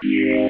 Hey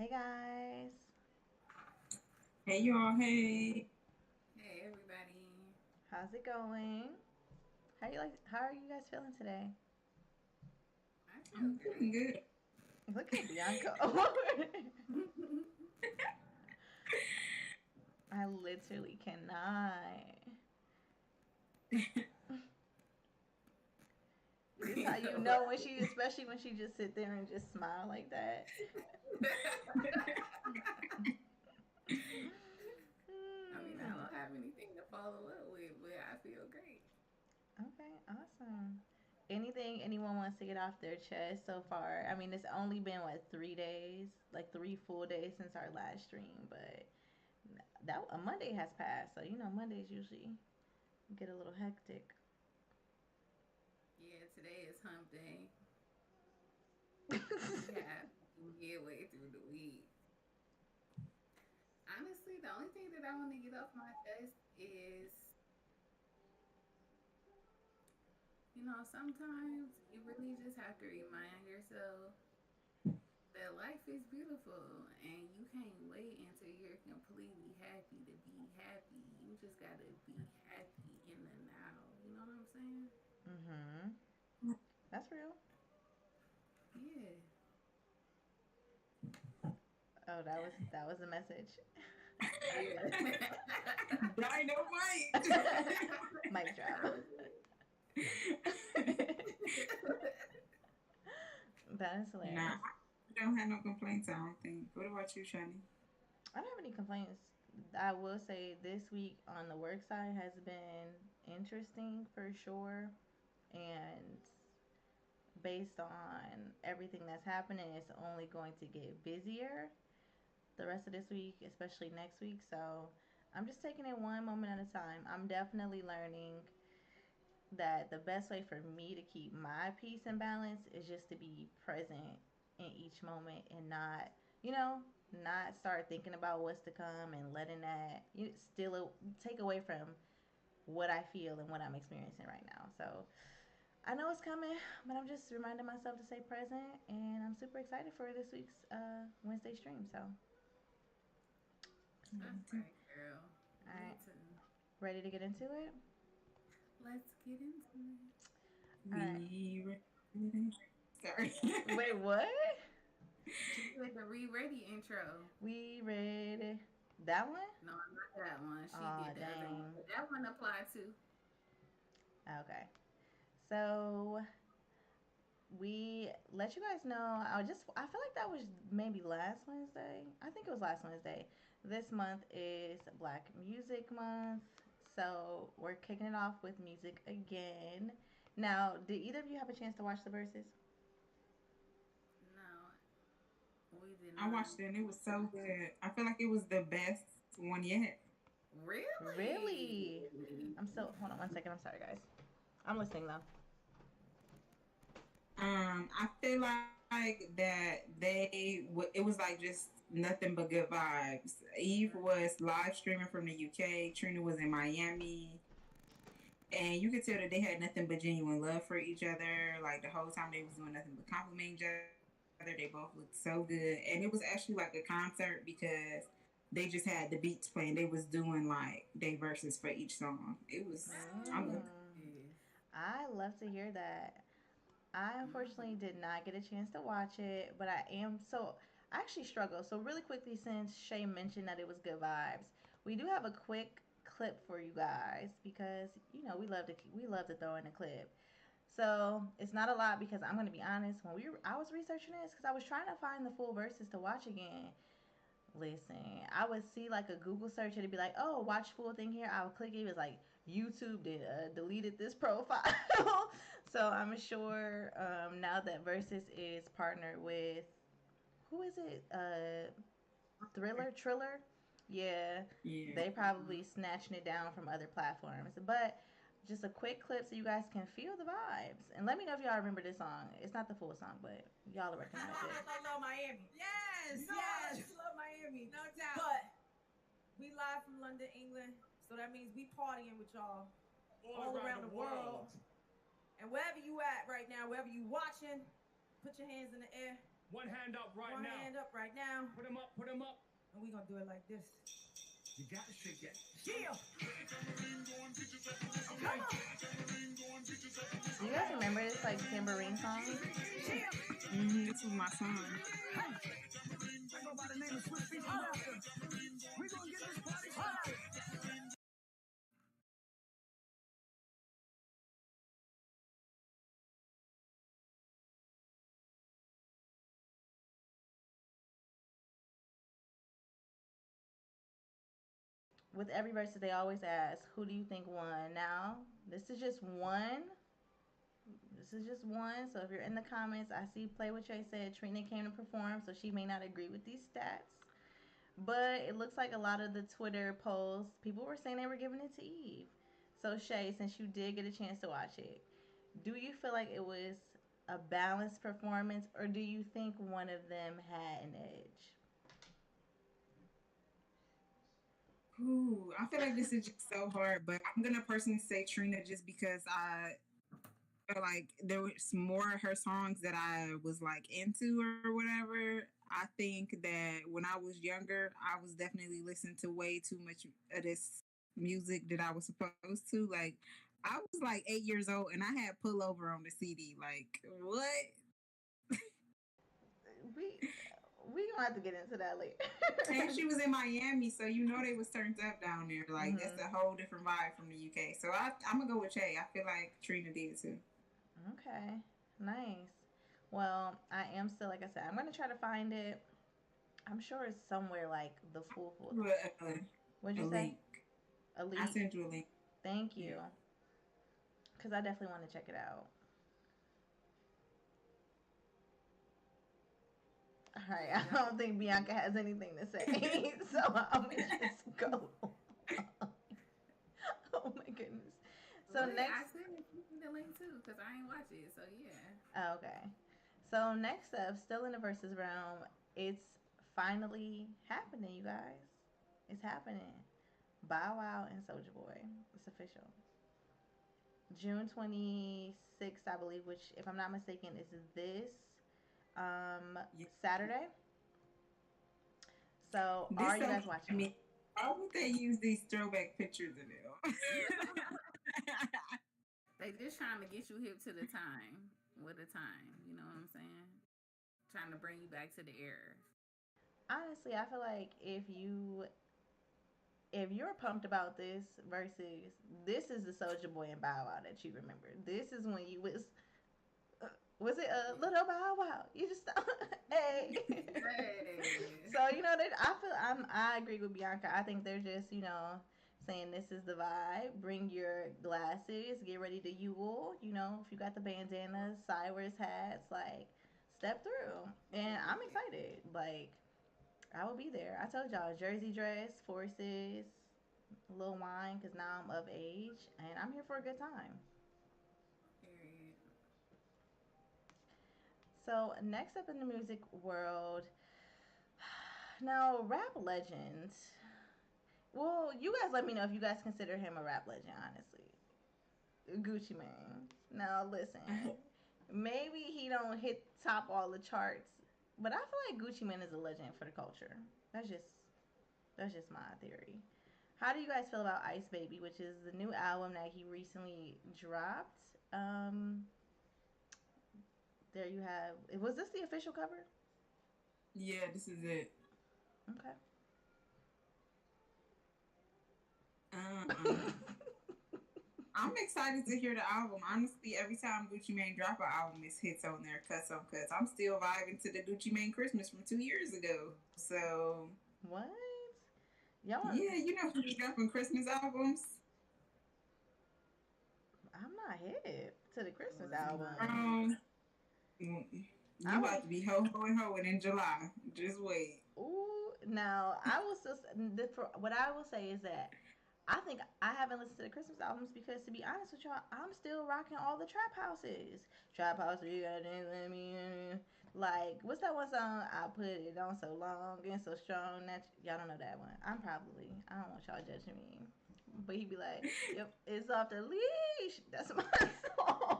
guys, Hey y'all, hey. Hey everybody. how's it going? How are you guys feeling today? I feel I'm feeling great. good. Look at Bianca. I literally cannot. This how You you know know when she, especially when she just sit there and just smile like that. I mean, I Hmm. don't have anything to follow up with, but I feel great. Okay, awesome. Anything anyone wants to get off their chest so far? I mean, it's only been what 3 days, like 3 full days since our last stream, but that a Monday has passed, so Mondays usually get a little hectic. Yeah, today is hump day. We have midway through the week. Honestly, the only thing that I want to get off my chest is, sometimes you really just have to remind yourself that life is beautiful and you can't wait until you're completely happy to be happy. You just gotta be happy in the now. You know what I'm saying? Mhm. That's real. Yeah. Oh, that was a message. Yeah. Dynamite. Mic drop. That is Nah, hilarious. I don't have no complaints, I don't think. What about you, Shani? I don't have any complaints. I will say this week on the work side has been interesting for sure, and based on everything that's happening, it's only going to get busier the rest of this week, especially next week. So I'm just taking it one moment at a time. I'm definitely learning that the best way for me to keep my peace and balance is just to be present in each moment and not, you know, not start thinking about what's to come and letting that still take away from what I feel and what I'm experiencing right now. So I know it's coming, but I'm just reminding myself to stay present, and I'm super excited for this week's Wednesday stream. So, That's Me too. right, girl. all Me right, too. ready to get into it? Let's get into it. All right. We ready? Sorry. Wait, what? She said the re-ready intro. We ready? That one? No, not that one. She Aw, did the other one. dang. But that one applied too. Okay. So, we let you guys know. I feel like that was maybe last Wednesday. I think it was last Wednesday. This month is Black Music Month. So we're kicking it off with music again. Now, did either of you have a chance to watch the verses? No, we did I not. watched it and it was so good. I feel like it was the best one yet. Really? Really? I'm so hold on one second. I'm sorry guys. I'm listening though. I feel like that it was like just nothing but good vibes. Eve was live streaming from the UK. Trina was in Miami, and you could tell that they had nothing but genuine love for each other. Like the whole time they was doing nothing but complimenting each other. They both looked so good, and it was actually like a concert because they just had the beats playing. They was doing like they verses for each song. It was I love. Mm, I love to hear that. I unfortunately did not get a chance to watch it, but I am so I actually struggle. So really quickly, since Shay mentioned that it was good vibes, we do have a quick clip for you guys because we love to throw in a clip. So it's not a lot because I'm gonna be honest. I was researching this because I was trying to find the full verses to watch again. Listen, I would see like a Google search and it'd be like, oh, watch full thing here. I would click it. It was like YouTube deleted this profile. So I'm sure now that Versus is partnered with who is it? Triller. Yeah, Yeah. they probably snatching it down from other platforms. But just a quick clip so you guys can feel the vibes and let me know if y'all remember this song. It's not the full song, but y'all will recognize it. I love Miami. Yes, You know yes, I love Miami. no doubt. But we live from London, England, so that means we partying with y'all all around the world. And wherever you at right now, wherever you watching, put your hands in the air. One hand up right One now. hand up right now. Put them up, put them up. And we gonna do it like this. You gotta shake that. Yeah. Okay. Do you guys remember this like tambourine song? This was my song. I go by the name of Swiss Beats Master. We gonna get this party started. With every verse they always ask, who do you think won? Now, this is just one. This is just one. So if you're in the comments, I see Play What Trey said Trina came to perform, so she may not agree with these stats. But it looks like a lot of the Twitter posts, people were saying they were giving it to Eve. So Shay, since you did get a chance to watch it, do you feel like it was a balanced performance, or do you think one of them had an edge? Ooh, I feel like this is just so hard, but I'm gonna personally say Trina just because I feel like there was more of her songs that I was like into or whatever. I think that when I was younger, I was definitely listening to way too much of this music that I was supposed to. Like, I was like 8 years old and I had Pullover on the CD. Like, what? We we gonna have to get into that later. And she was in Miami, so you know they was turned up down there. Like, Mhm. that's a whole different vibe from the UK. So I'm gonna go with Che. I feel like Trina did too. Okay, nice. Well, I am still like I said. I'm gonna try to find it. I'm sure it's somewhere like the full. But, What'd a you say? link. I Elite. sent you a link. Thank you. Yeah. Cause I definitely want to check it out. All right. I don't think Bianca has anything to say, so I'm gonna just go. Oh my goodness. So Wait, next. I said keep me the link too, cause I ain't watch it. So yeah. Oh, okay. So next up, still in the versus realm, it's finally happening, you guys. It's happening. Bow Wow and Soldier Boy. It's official. June 26th, I believe, which, if I'm not mistaken, is this Yeah. Saturday. So, This are you so guys I watching? mean, why would they use these throwback pictures in it? They just trying to get you hip to the time with the time. You know what I'm saying? Trying to bring you back to the era. Honestly, I feel like if you're pumped about this versus this is the Soldier Boy and Bow Wow that you remember. This is when you was Was it a little Bow Wow? You just hey. Hey. So you know, I agree with Bianca. I think they're just saying this is the vibe. Bring your glasses. Get ready to Yule. You know, if you got the bandanas, Cyrus hats, like step through. And I'm excited. Like I will be there. I told y'all, jersey dress, forces, a little wine, because now I'm of age and I'm here for a good time. Period. So next up in the music world, now rap legends. Well, you guys let me know if you guys consider him a rap legend, honestly. Gucci Mane. Now listen, maybe he don't hit top all the charts, but I feel like Gucci Mane is a legend for the culture. That's just that's just my theory. How do you guys feel about Ice Baby, which is the new album that he recently dropped? There you have. Was this the official cover? Yeah, this is it. Okay. Uh-uh. I'm excited to hear the album. Honestly, every time Gucci Mane drop an album, it's hits on there, cuts on cuts. I'm still vibing to the Gucci Mane Christmas from 2 years ago. So What? Y'all? yeah, you know who's dropping Christmas albums? I'm not hip to the Christmas album. You I about was- to be ho ho and hoeing in July. Just wait. Ooh, now I will still. What I will say is that I think I haven't listened to the Christmas albums because, to be honest with y'all, I'm still rocking all the trap houses. Trap house, you gotta let me in. Like, what's that one song? I put it on so long and so strong that y'all don't know that one. I don't want y'all judging me. But he'd be like, yep, it's off the leash. That's my song.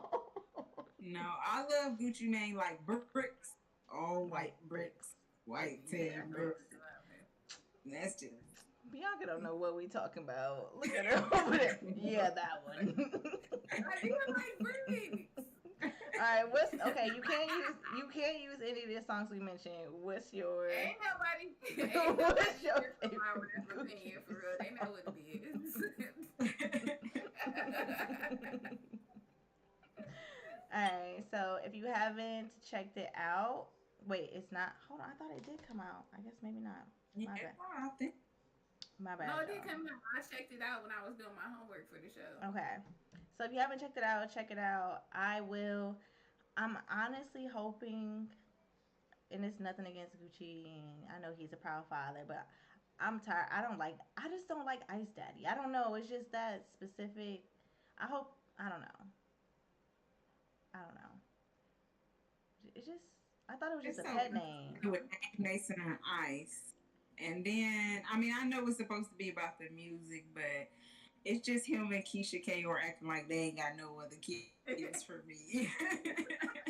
No, I love Gucci Mane like bricks. All white bricks. White Yeah, tan bricks. That's just. Bianca don't know what we talking about. Look at her over there. Yeah, that one. I do like Britney. All right, okay? You can't use any of the songs we mentioned. What's your Ain't nobody. What's your My favorite rap opinion for real. They know what it is. Alright, so if you haven't checked it out, wait, it's not. Hold on, I thought it did come out. I guess maybe not. Yeah, My bad. I think. My bad. No, it did y'all. come out. I checked it out when I was doing my homework for the show. Okay, so if you haven't checked it out, check it out. I will. I'm honestly hoping, and it's nothing against Gucci, and I know he's a proud father, but I'm tired. I just don't like Ice Daddy. I don't know. It's just that specific. I hope. I don't know. I don't know. It just. I thought it was just It's a so pet name. with Mason and Ice. And then, I mean, I know it's supposed to be about the music, but it's just him and Keisha K are acting like they ain't got no other kids for me.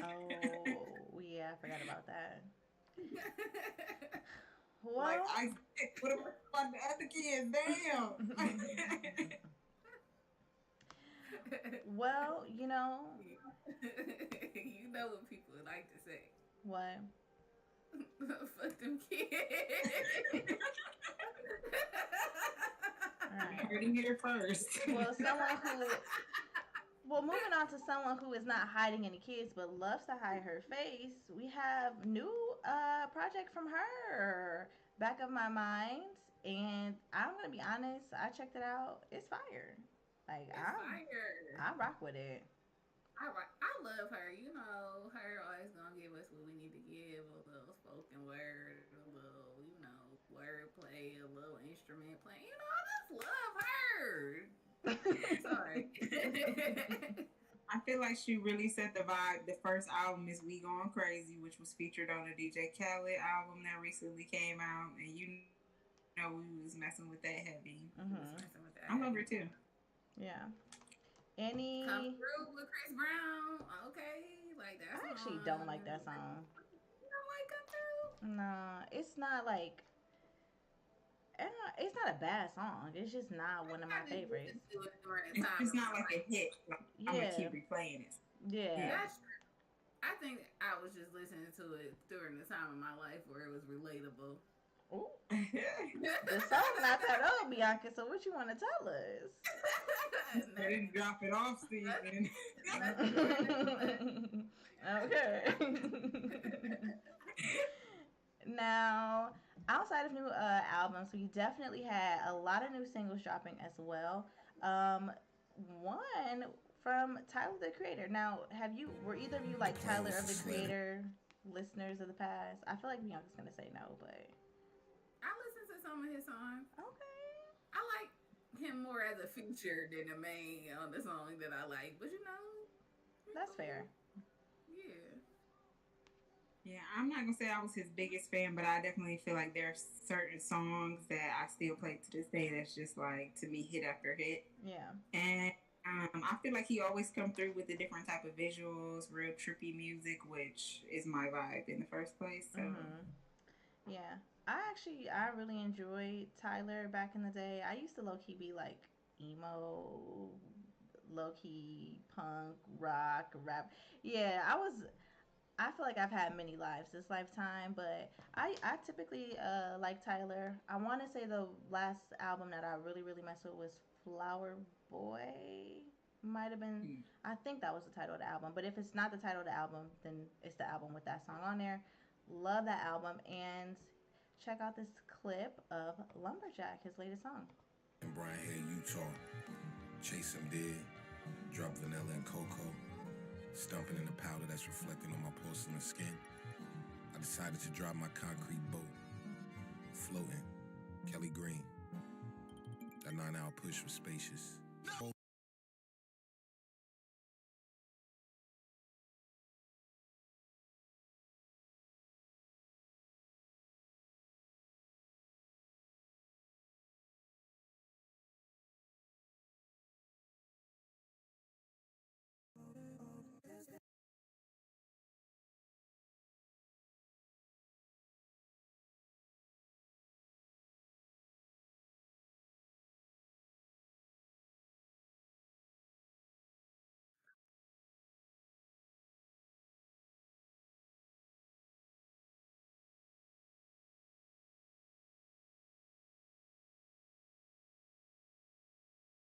Oh, yeah, I forgot about that. Well, Like, what about the other kids? Damn. well, you know what people like to say. what? Fuck them kids. All right. Heard it here first. Well, moving on to someone who is not hiding any kids but loves to hide her face, we have new project from her, Back of My Mind, and I'm gonna be honest, I checked it out. It's fire. Like It's fire. I rock with it. I love her. You know, her always gonna give us what we need to give, a little spoken word, a little, wordplay, a little instrument playing. You know, I just love her. Sorry. I feel like she really set the vibe. The first album is We Going Crazy, which was featured on the DJ Khaled album that recently came out. And you know we was messing with that heavy. I love her too. Yeah. Any? Come Through with Chris Brown. Okay. Like that's I actually don't like that song. You don't like Come Through? Nah, it's not like. It's not a bad song. It's just not one of my favorites. It's not like a hit. Like, I'm gonna keep replaying it. Yeah. That's true. I think I was just listening to it during the time of my life where it was relatable. Ooh, the song not that old, Bianca. So what you want to tell us? They didn't drop it off, Stephen. Okay. Now, outside of new albums, we definitely had a lot of new singles dropping as well. Um, one from Tyler the Creator. Now, were either of you like Tyler of the Creator listeners of the past? I feel like Bianca's gonna say no, but I listen to some of his songs. okay, I like him more as a feature than the main on the song that I like. But you know, that's fair. Yeah. Yeah, I'm not gonna say I was his biggest fan, but I definitely feel like there are certain songs that I still play to this day that's just like to me hit after hit. Yeah. And I feel like he always come through with the different type of visuals, real trippy music, which is my vibe in the first place. So Yeah. I really enjoyed Tyler back in the day. I used to low key be like emo, low key punk, rock, rap. Yeah, I feel like I've had many lives this lifetime, but I typically like Tyler. I want to say the last album that I really messed with was Flower Boy. Might have been. mm. I think that was the title of the album. But if it's not the title of the album, then it's the album with that song on there. Love that album and check out this clip of Lumberjack, his latest song. In Brian Head, Utah, chase him dead, drop vanilla and cocoa, stumping in the powder that's reflecting on my porcelain skin. I decided to drive my concrete boat, floating, Kelly Green. That 9-hour push was spacious.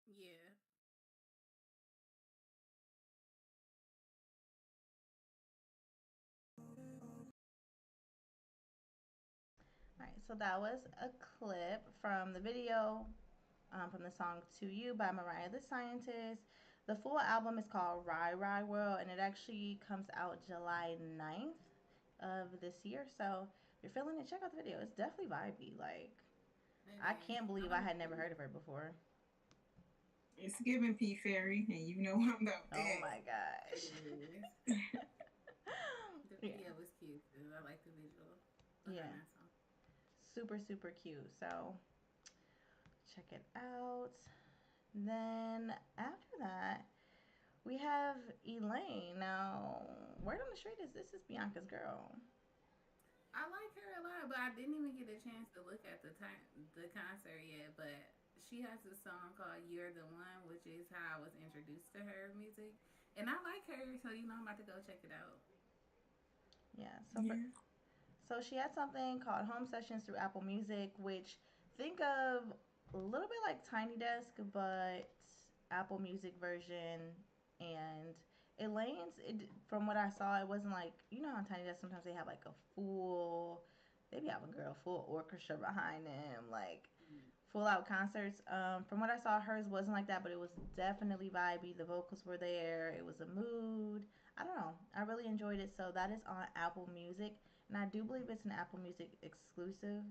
Yeah. All right, so that was a clip from the video from the song To You by Mariah the Scientist. The full album is called Rye Rye World, and it actually comes out July 9th of this year. So if you're feeling it, check out the video. It's definitely vibey. Like, It I is. can't I believe I like had never it. heard of her before. It's giving P Fairy, and you know I'm about Oh that. my It gosh. is. The Yeah. video was cute too. I like the visual behind Yeah. that song. Super cute. So check it out. Then after that, we have Elaine. Now, word on the street is this is Bianca's girl. I like her a lot, but I didn't even get a chance to look at the concert yet. But she has a song called "You're the One," which is how I was introduced to her music, and I like her, so you know I'm about to go check it out. Yeah. Yeah. So she had something called Home Sessions through Apple Music, which think of a little bit like Tiny Desk, but Apple Music version. And from what I saw, it wasn't like, you know how Tiny Desk sometimes they have like a full, they be having girl full orchestra behind them, like full out concerts. From what I saw, hers wasn't like that, but it was definitely vibey. The vocals were there. It was a mood. I don't know. I really enjoyed it. So that is on Apple Music, and I do believe it's an Apple Music exclusive.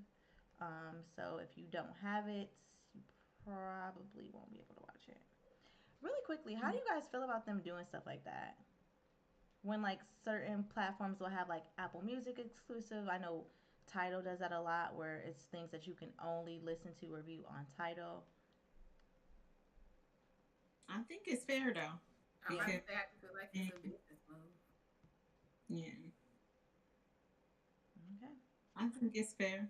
So if you don't have it, you probably won't be able to watch it. Really quickly, how do you guys feel about them doing stuff like that? When like certain platforms will have like Apple Music exclusive. I know Tidal does that a lot, where it's things that you can only listen to or view on Tidal. I think it's fair though, I'm about because to say I feel like it's a business move. yeah, Okay. I think it's fair.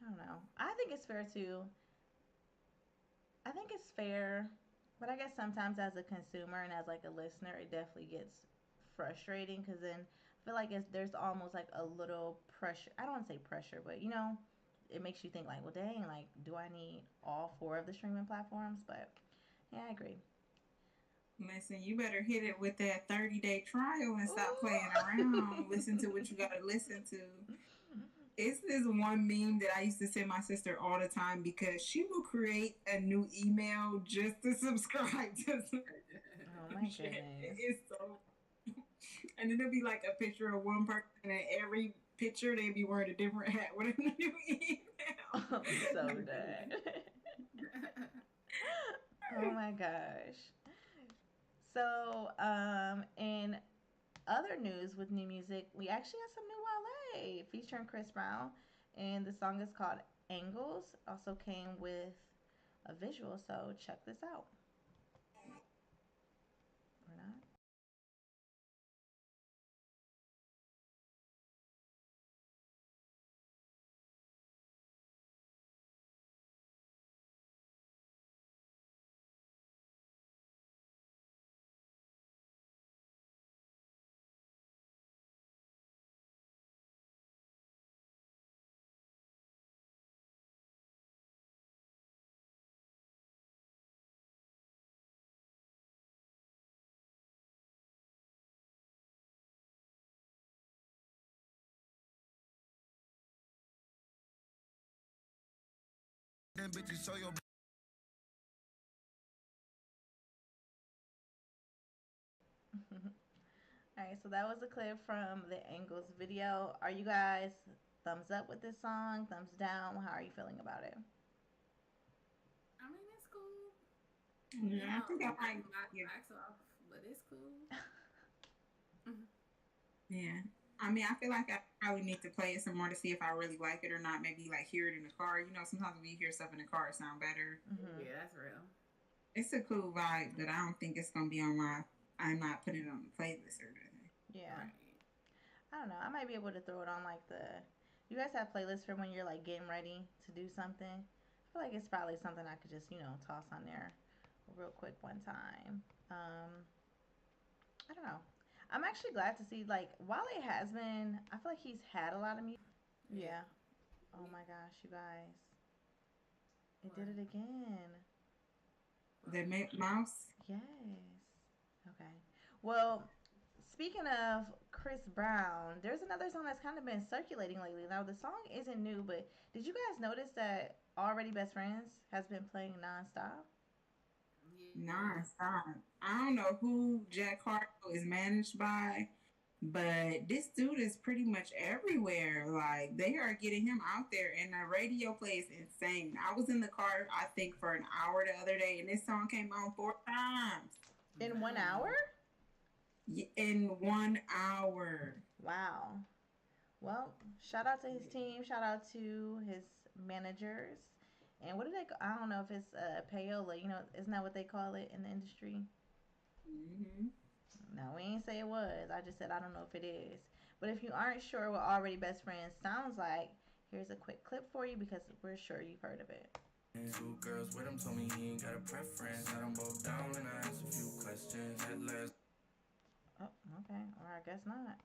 I don't know. I think it's fair too. I think it's fair, but I guess sometimes as a consumer and as like a listener, it definitely gets frustrating because then feel like there's almost like a little pressure. I don't want to say pressure, but you know, it makes you think like, well, dang, like, do I need all four of the streaming platforms? But yeah, I agree. Listen, you better hit it with that 30-day trial and stop playing Ooh. around. Listen to what you got to listen to. It's this one meme that I used to send my sister all the time because she will create a new email just to subscribe to some Oh my shit. goodness. It's so. And then it'll be like a picture of one person, and every picture they'd be wearing a different hat with a new email. I'm so dead. Oh my gosh. So, in other news with new music, we actually have some new Wale featuring Chris Brown, and the song is called Angles. Also came with a visual, so check this out. Or not? Them bitches show your All right, so that was a clip from the Angles video. Are you guys thumbs up with this song? Thumbs down? How are you feeling about it? I mean, it's cool. Yeah, I think I might. Knock Yeah. rocks off, but it's cool. Yeah. I mean, I feel like I probably need to play it some more to see if I really like it or not. Maybe like hear it in the car. You know, sometimes when you hear stuff in the car, it sounds better. Mm-hmm. Yeah, that's real. It's a cool vibe, but I don't think it's gonna be on my. I'm not putting it on the playlist or anything. Yeah. Right. I don't know. I might be able to throw it on like the. You guys have playlists for when you're like getting ready to do something. I feel like it's probably something I could just toss on there, real quick one time. I don't know. I'm actually glad to see like while it has been. I feel like he's had a lot of music. Yeah. Oh my gosh, you guys! It did it again. The mouse. Yes. Okay. Well, speaking of Chris Brown, there's another song that's kind of been circulating lately. Now, the song isn't new, but did you guys notice that Already Best Friends has been playing nonstop? Yeah. Non-stop. I don't know who Jack Harlow is managed by, but this dude is pretty much everywhere. Like they are getting him out there, and the radio play is insane. I was in the car, I think, for an hour the other day, and this song came on 4 times In 1 hour? in 1 hour. Wow. Well, shout out to his team. Shout out to his managers. And what do they? I don't know if it's payola. Isn't that what they call it in the industry? Hmm. No, we ain't say it was. I just said I don't know if it is. But if you aren't sure what Already Best Friends sounds like, here's a quick clip for you because we're sure you've heard of it. Two girls with him told me he ain't got a preference. I don't both down and I asked a few questions. At last, Oh, okay. Or I guess not.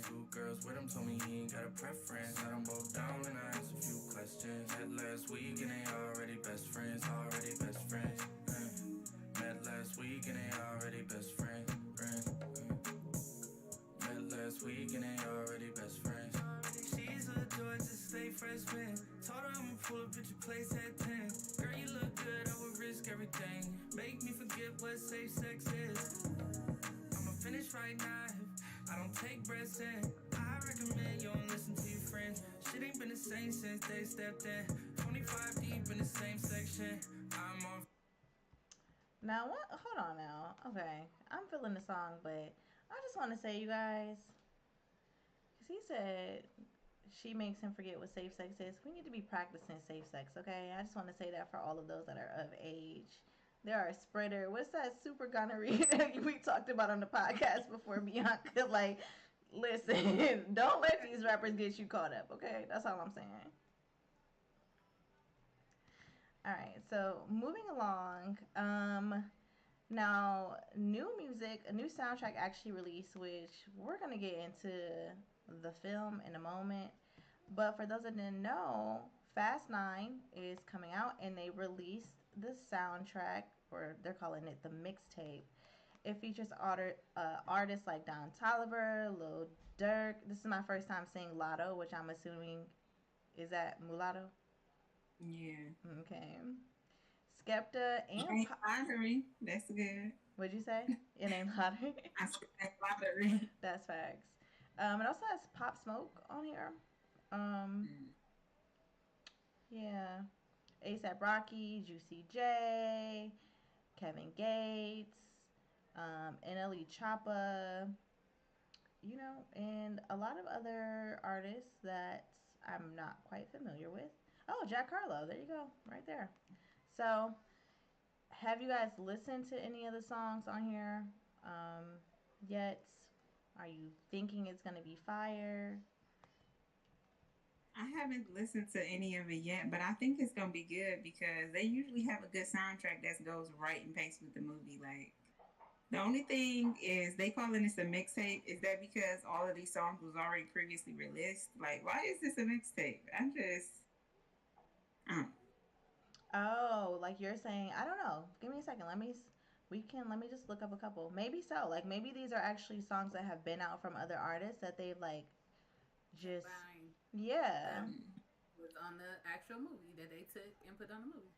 two girls with him told me he ain't got a preference. I don't both down and I asked a few questions. Met last week and they already best friends. Already best friends. Met last week and they already best friends. Met last week and they already best friends. She's a joy to stay freshman. Told her I'ma pull up at your place at 10. Girl, you look good, I would risk everything. Make me forget what safe sex is. I'ma finish right now if I don't take breaths in. I recommend you don't listen to your friends. Shit ain't been the same since they stepped in. 25 deep in the same section. I'm on. Now, what? Hold on now. Okay. I'm feeling the song, but I just want to say, you guys, because he said she makes him forget what safe sex is. We need to be practicing safe sex, okay? I just want to say that for all of those that are of age. There are spreader. What's that super gonorrhea that we talked about on the podcast before, Bianca? Like, listen, don't let these rappers get you caught up, okay? That's all I'm saying. All right, so moving along, Now, new music, a new soundtrack actually released, which we're gonna get into the film in a moment. But for those that didn't know, Fast Nine is coming out, and they released the soundtrack, or they're calling it the mixtape. It features artists like Don Toliver, Lil Durk. This is my first time seeing Lotto, which I'm assuming is that Mulatto. Yeah. Okay. Skepta and Ain't lottery. That's good. what'd you say? It ain't Lotto. I said ain't lottery. That's facts. It also has Pop Smoke on here. Um, Mm. yeah. ASAP Rocky, Juicy J, Kevin Gates, NLE Choppa, and a lot of other artists that I'm not quite familiar with. Oh, Jack Harlow. There you go. Right there. So, have you guys listened to any of the songs on here yet? Are you thinking it's going to be fire? I haven't listened to any of it yet, but I think it's gonna be good because they usually have a good soundtrack that goes right in pace with the movie. Like the only thing is they calling this a mixtape. Is that because all of these songs was already previously released? Like, why is this a mixtape? I don't. Oh, like you're saying, I don't know. Give me a second. Let me just look up a couple. Maybe so. Like maybe these are actually songs that have been out from other artists that they've like just Combine yeah. that Mm. was on the actual movie that they took and put on the movie.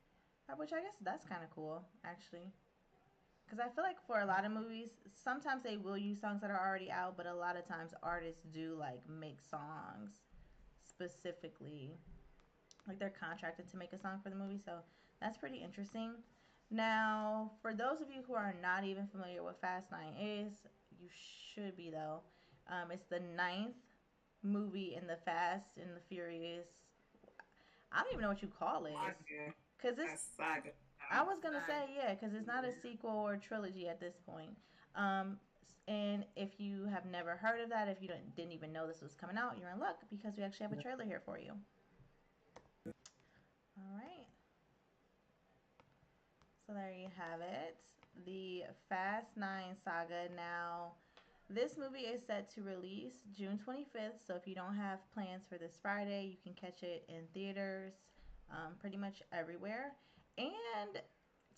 Which I guess that's kind of cool actually. Because I feel like for a lot of movies, sometimes they will use songs that are already out, but a lot of times artists do like make songs specifically, like they're contracted to make a song for the movie. So that's pretty interesting. Now, for those of you who are not even familiar with Fast Nine is, you should be though. It's the ninth movie in the Fast and the Furious. I don't even know what you call it. Saga. Cause it's That's saga. I was gonna Like, say yeah, because it's not a yeah. sequel or trilogy at this point. Um, and if you have never heard of that, if you didn't even know this was coming out, you're in luck because we actually have a trailer here for you. All right, so there you have it, the Fast Nine saga. Now, this movie is set to release June 25th. So if you don't have plans for this Friday, you can catch it in theaters, pretty much everywhere. And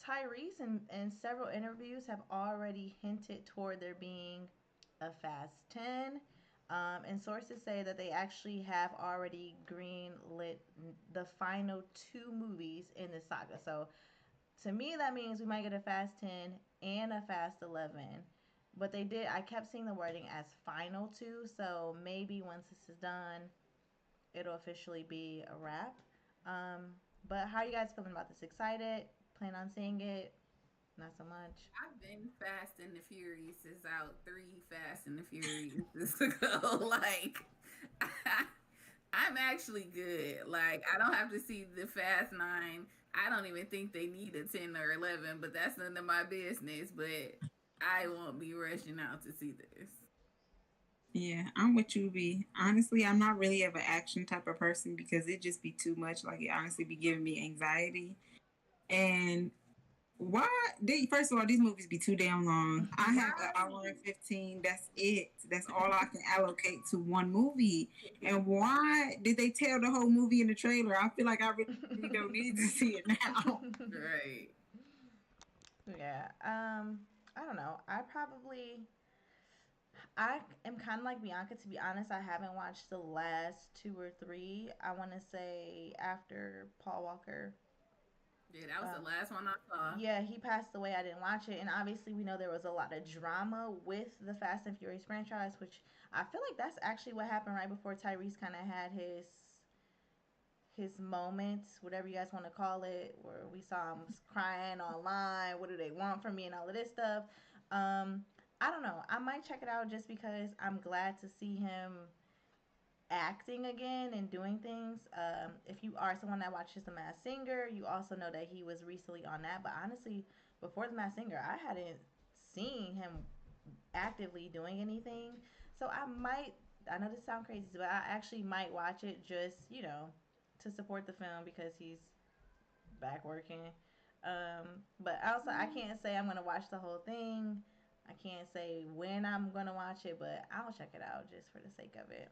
Tyrese in several interviews have already hinted toward there being a Fast 10. And sources say that they actually have already green lit the final two movies in the saga. So to me, that means we might get a Fast 10 and a Fast 11. But they did, I kept seeing the wording as final two. So maybe once this is done, it'll officially be a wrap. Um, but how are you guys feeling about this? Excited? Plan on seeing it? Not so much. I've been Fast and the Furious is out 3 Fast and the Furious ago. Like, I'm actually good. Like, I don't have to see the Fast Nine. I don't even think they need a 10 or 11, but that's none of my business. But I won't be rushing out to see this. Yeah, I'm with you, B. Honestly, I'm not really of an action type of person because it just be too much. Like it honestly be giving me anxiety. And why they first of all, these movies be too damn long. I have an hour and 15. That's it. That's all I can allocate to one movie. And why did they tell the whole movie in the trailer? I feel like I really don't need to see it now. Right. Yeah. I don't know. I am kind of like Bianca. To be honest, I haven't watched the last two or three. I want to say after Paul Walker. Yeah, that was Uh, the last one I saw. yeah, he passed away. I didn't watch it, and obviously we know there was a lot of drama with the Fast and Furious franchise, which I feel like that's actually what happened right before Tyrese kind of had his moments, whatever you guys want to call it, where we saw him crying online. What do they want from me and all of this stuff. Um, I don't know. I might check it out just because I'm glad to see him acting again and doing things. If you are someone that watches The Masked Singer, you also know that he was recently on that. But honestly, before The Masked Singer, I hadn't seen him actively doing anything. So I might. I know this sounds crazy, but I actually might watch it just to support the film because he's back working. But also, I can't say I'm gonna watch the whole thing. I can't say when I'm gonna watch it, but I'll check it out just for the sake of it.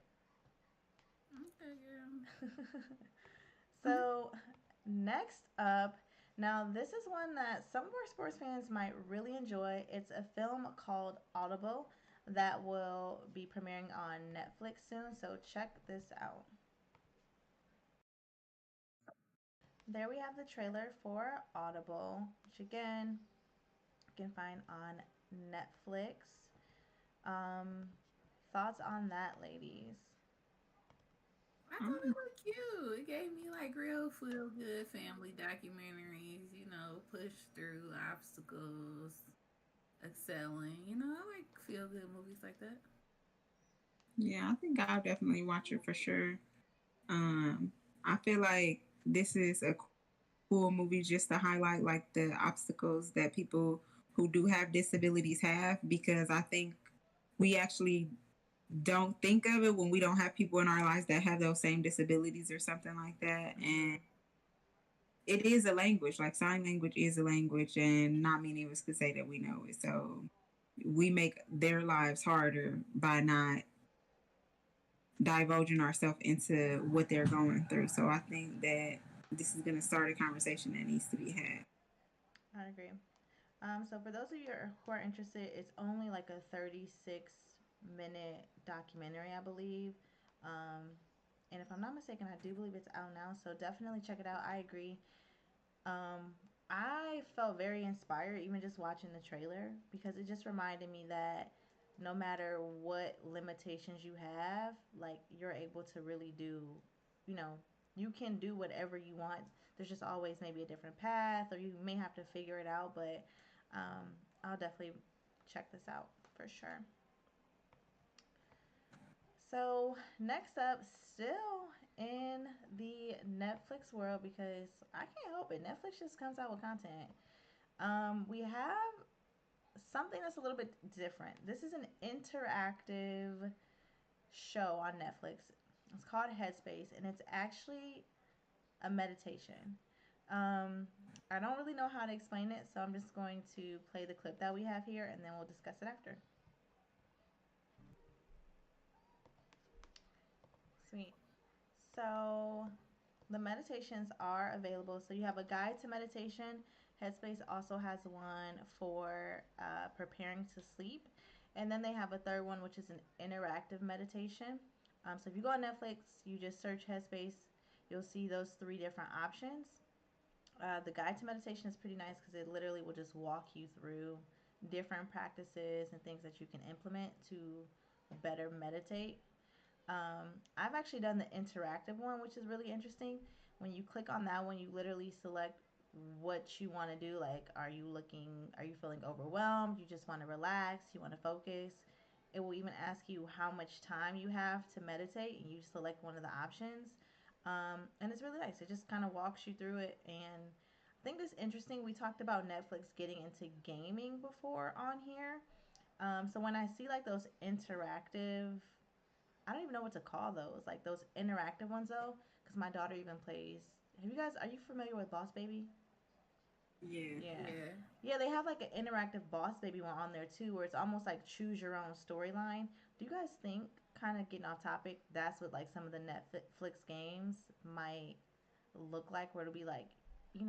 Okay, girl. So, next up, now this is one that some of our sports fans might really enjoy. It's a film called Audible that will be premiering on Netflix soon. So, check this out. There we have the trailer for Audible, which again you can find on Netflix. Um, Thoughts on that, ladies? I thought it looked cute. It gave me like real feel good family documentaries, push through obstacles, excelling. I like feel good movies like that. Yeah, I think I'll definitely watch it for sure. I feel like this is a cool movie just to highlight like the obstacles that people who do have disabilities have, because I think we actually don't think of it when we don't have people in our lives that have those same disabilities or something like that. And it is a language, like sign language is a language, and not many of us could say that we know it. So we make their lives harder by not divulging ourselves into what they're going through. So I think that this is going to start a conversation that needs to be had. I agree. So for those of you who are interested, it's only like a 36-minute documentary, I believe. Um, and if I'm not mistaken, I do believe it's out now. So definitely check it out. I agree. Um, I felt very inspired even just watching the trailer because it just reminded me that no matter what limitations you have, like you're able to really do, you know, you can do whatever you want. There's just always maybe a different path or you may have to figure it out, but I'll definitely check this out for sure. So, next up, still in the Netflix world because I can't help it. Netflix just comes out with content. We have something that's a little bit different. This is an interactive show on Netflix. It's called Headspace, and it's actually a meditation. Um, I don't really know how to explain it, so I'm just going to play the clip that we have here, and then we'll discuss it after. Sweet. So, the meditations are available. So, you have a guide to meditation. Headspace also has one for preparing to sleep. And then they have a third one, which is an interactive meditation. So, if you go on Netflix, you just search Headspace, you'll see those three different options. The guide to meditation is pretty nice because it literally will just walk you through different practices and things that you can implement to better meditate. I've actually done the interactive one, which is really interesting. When you click on that one, you literally select what you want to do. Like, are you feeling overwhelmed? You just want to relax, you want to focus. It will even ask you how much time you have to meditate, and you select one of the options. And it's really nice. It just kind of walks you through it. And I think it's interesting. We talked about Netflix getting into gaming before on here. So when I see like those interactive, I don't even know what to call those. Like those interactive ones though, because my daughter even plays. Are you familiar with Boss Baby? Yeah. Yeah. Yeah. Yeah, they have like an interactive Boss Baby one on there too, where it's almost like choose your own storyline. Do you guys think, kind of getting off topic, that's what like some of the Netflix games might look like, where it'll be like, you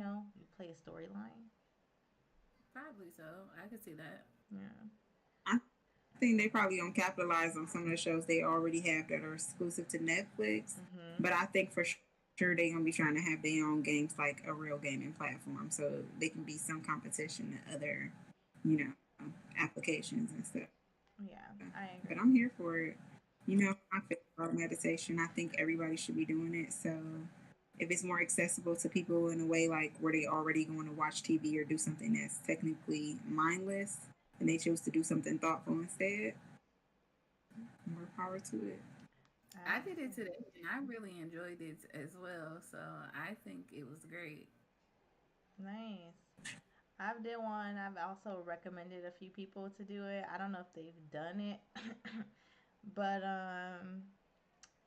play a storyline? Probably so. I could see that. Yeah. I think they probably gonna capitalize on some of the shows they already have that are exclusive to Netflix. Mhm. But I think for sure they're gonna be trying to have their own games like a real gaming platform, so they can be some competition to other, you know, applications and stuff. Yeah, I But agree. I'm here for it. I feel about meditation. I think everybody should be doing it. So if it's more accessible to people in a way like where they already going to watch TV or do something that's technically mindless and they choose to do something thoughtful instead, more power to it. I did it Absolutely. today and I really enjoyed it as well. So I think it was great. Nice. I've did one. I've also recommended a few people to do it. I don't know if they've done it, but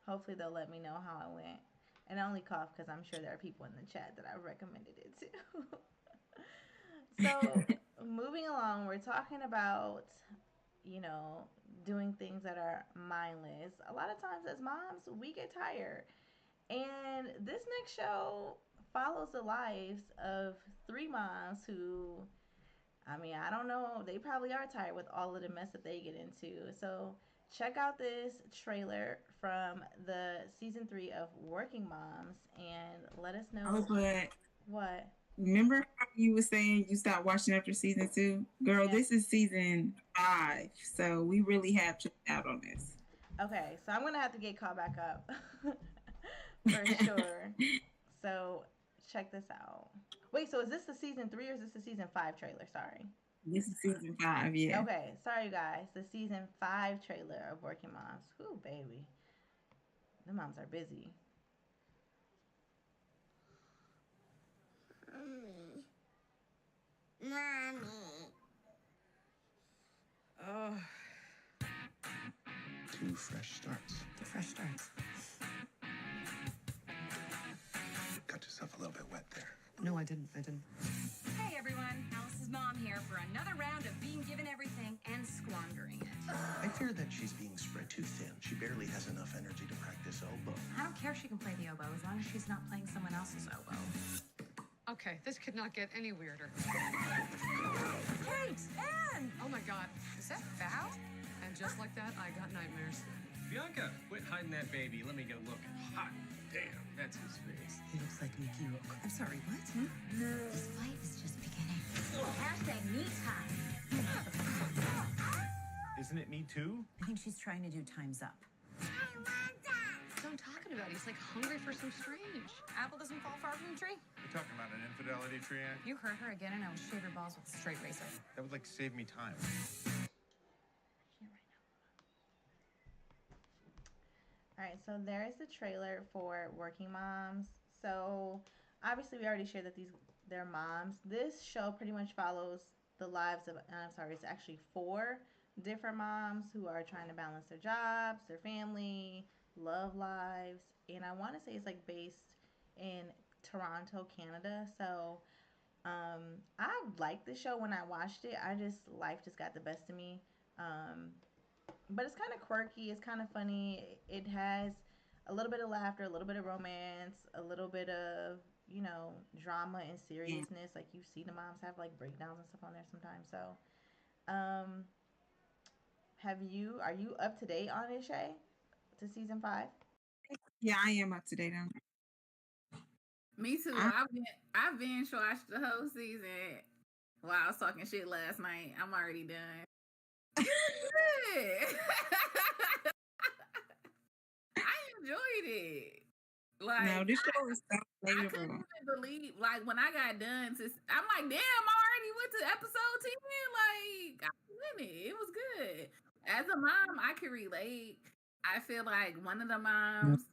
hopefully they'll let me know how it went. And I only cough because I'm sure there are people in the chat that I've recommended it to. So, moving along, we're talking about, you know, doing things that are mindless. A lot of times as moms, we get tired. And this next show follows the lives of three moms who, I mean, I don't know, they probably are tired with all of the mess that they get into. So, check out this trailer from the season 3 of Working Moms and let us Oh, know but what. remember how you were saying you stopped watching after season 2? Girl, Yeah. this is season 5, so we really have checked out on this. Okay, so I'm gonna have to get caught back up for sure. So check this out. Wait, so is this the season 3 or is this the season 5 trailer? Sorry. This is season 5, yeah. Okay, sorry guys. The season 5 trailer of Working Moms. Whoo, baby. The moms are busy. Mommy. Oh. 2 fresh starts. The fresh starts. Got yourself a little bit wet there. No, I didn't. Hey everyone, Alice's mom here for another round of being given everything and squandering it. I fear that she's being spread too thin. She barely has enough energy to practice oboe. I don't care if she can play the oboe as long as she's not playing someone else's oboe. Okay, this could not get any weirder. Kate! Anne! Oh my god, is that foul? And just like that, I got nightmares. Bianca, quit hiding that baby. Let me get a look. Hot damn, that's his face. He looks like Mickey Rourke. I'm sorry, what? This fight is just beginning. Hashtag me time. Isn't it me too? I think she's trying to do time's up. That's what I'm talking about. He's like hungry for some strange. Apple doesn't fall far from the tree. You're talking about an infidelity triad? You hurt her again and I will shave your balls with a straight razor. That would like save me time. All right, so there is the trailer for Working Moms. So obviously we already shared that they're moms. This show pretty much follows the lives of, I'm sorry, it's actually 4 different moms who are trying to balance their jobs, their family, love lives, and I want to say it's like based in Toronto, Canada. So I liked the show when I watched it. Life just got the best of me. But it's kind of quirky. It's kind of funny. It has a little bit of laughter, a little bit of romance, a little bit of, you know, drama and seriousness. Like you see the moms have like breakdowns and stuff on there sometimes. So, are you up to date on it, Shay? To season 5? Yeah, I am up to date on it. Me too. I've binge watched the whole season while I was talking shit last night. I'm already done. I enjoyed it. Like, no, this show is so I couldn't even believe, like, when I got done, I'm like, damn, I already went to episode 10. Like, I was in it. It was good. As a mom, I can relate. I feel like one of the moms,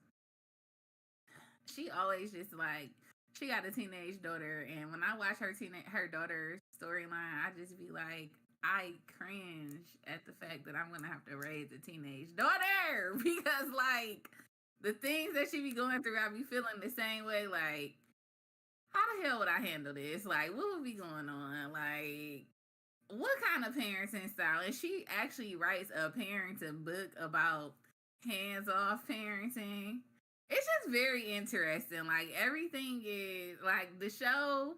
she always just like, she got a teenage daughter, and when I watch her daughter's storyline, I just be like, I cringe at the fact that I'm gonna have to raise a teenage daughter because, like, the things that she be going through, I be feeling the same way. Like, how the hell would I handle this? Like, what would be going on? Like, what kind of parenting style? And she actually writes a parenting book about hands-off parenting. It's just very interesting. Like, everything is, like, the show,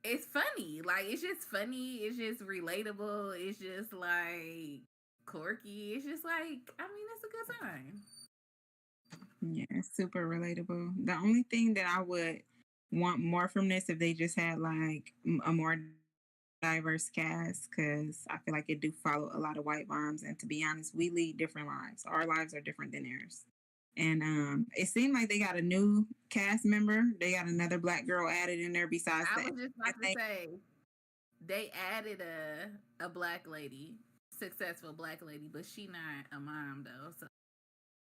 it's funny. Like, it's just funny. It's just relatable. It's just, like, quirky. It's just, like, I mean, it's a good time. Yeah, it's super relatable. The only thing that I would want more from this if they just had, like, a more diverse cast, because I feel like it do follow a lot of white moms, and to be honest, we lead different lives. Our lives are different than theirs. And it seemed like they got a new cast member. They got another Black girl added in there besides I was just about to say, they added a Black lady, successful Black lady, but she not a mom though. So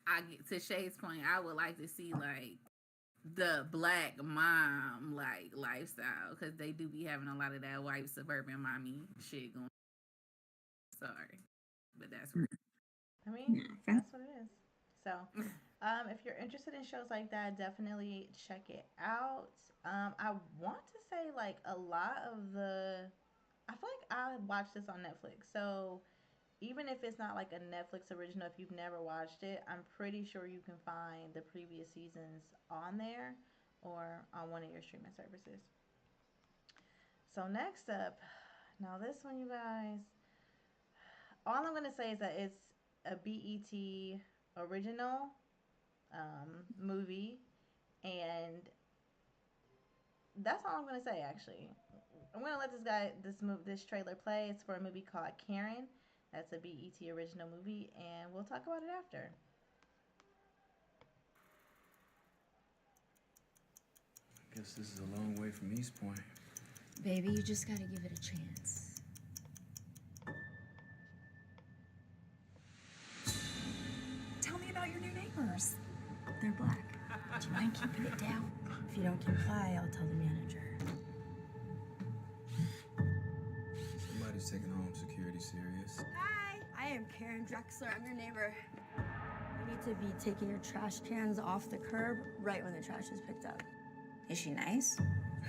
I get to Shay's point, I would like to see like the Black mom like lifestyle, because they do be having a lot of that white suburban mommy shit going. Sorry, but that's right. I mean, that's what it is. So, If you're interested in shows like that, definitely check it out. I want to say like a lot of I feel like I watched this on Netflix. So even if it's not like a Netflix original, if you've never watched it, I'm pretty sure you can find the previous seasons on there or on one of your streaming services. So next up, now this one, you guys, all I'm gonna say is that it's a BET original movie, and that's all I'm gonna say. Actually, I'm gonna let this trailer play. It's for a movie called Karen. That's a BET original movie, and we'll talk about it after. I guess this is a long way from East Point. Baby, you just gotta give it a chance. Tell me about your new neighbors. They're black. Do you mind keeping it down? If you don't comply, I'll tell the manager. Somebody's taking home security serious. Hi, I am Karen Drexler. I'm your neighbor. You need to be taking your trash cans off the curb right when the trash is picked up. Is she nice?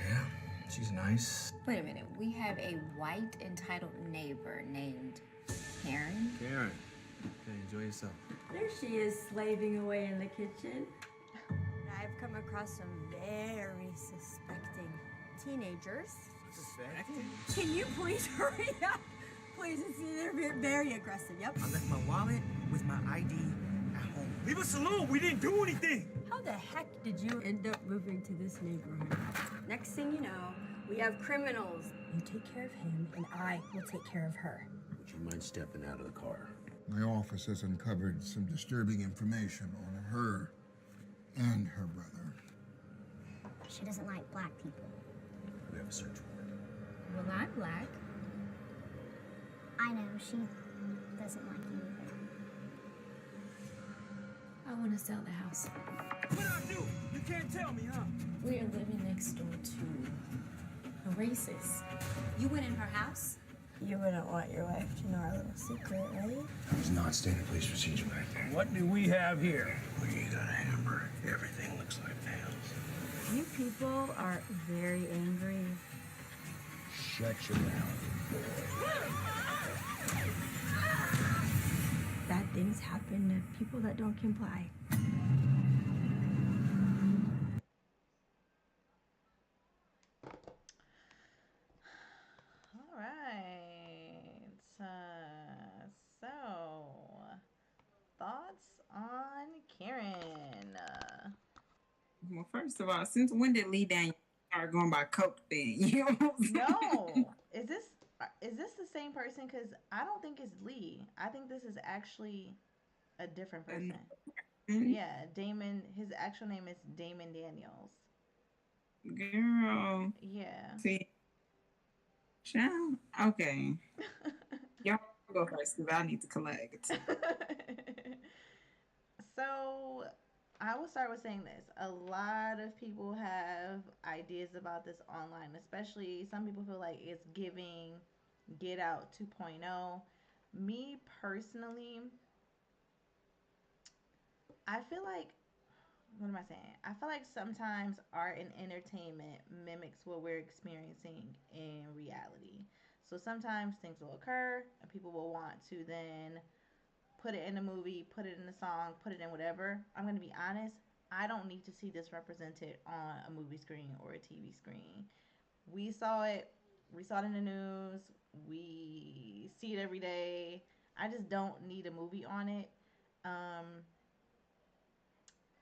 Yeah, she's nice. Wait a minute. We have a white entitled neighbor named Karen. Karen, okay, enjoy yourself. There she is, slaving away in the kitchen. I've come across some very suspecting teenagers. Suspecting? Can you please hurry up? Please, they're very aggressive. Yep. I left my wallet with my ID at home. Leave us alone. We didn't do anything. How the heck did you end up moving to this neighborhood? Next thing you know, we have criminals. You take care of him, and I will take care of her. Would you mind stepping out of the car? My office has uncovered some disturbing information on her and her brother. She doesn't like black people. We have a search warrant. Well, I'm black. I know, she doesn't like you either. I want to sell the house. What I do? You can't tell me, huh? We are living next door to a racist. You went in her house? You wouldn't want your wife to know our little secret, right? That was not standard police procedure right there. What do we have here? We got a hammer. Everything looks like nails. You people are very angry. Shut your mouth. Bad things happen to people that don't comply. All right. So, thoughts on Karen? Well, first of all, since when did Lee Daniels start going by Coke then? You know what I'm saying? No. Is this the same person? Because I don't think it's Lee. I think this is actually a different person. Yeah, Damon. His actual name is Damon Daniels. Girl. Yeah. See. Child. Okay. Y'all go first because I need to collect. So, I will start with saying this. A lot of people have ideas about this online, especially some people feel like it's giving Get Out 2.0. Me personally, I feel like, what am I saying? I feel like sometimes art and entertainment mimics what we're experiencing in reality. So sometimes things will occur and people will want to then put it in a movie, put it in a song, put it in whatever. I'm going to be honest, I don't need to see this represented on a movie screen or a TV screen. We saw it in the news, we see it every day. I just don't need a movie on it.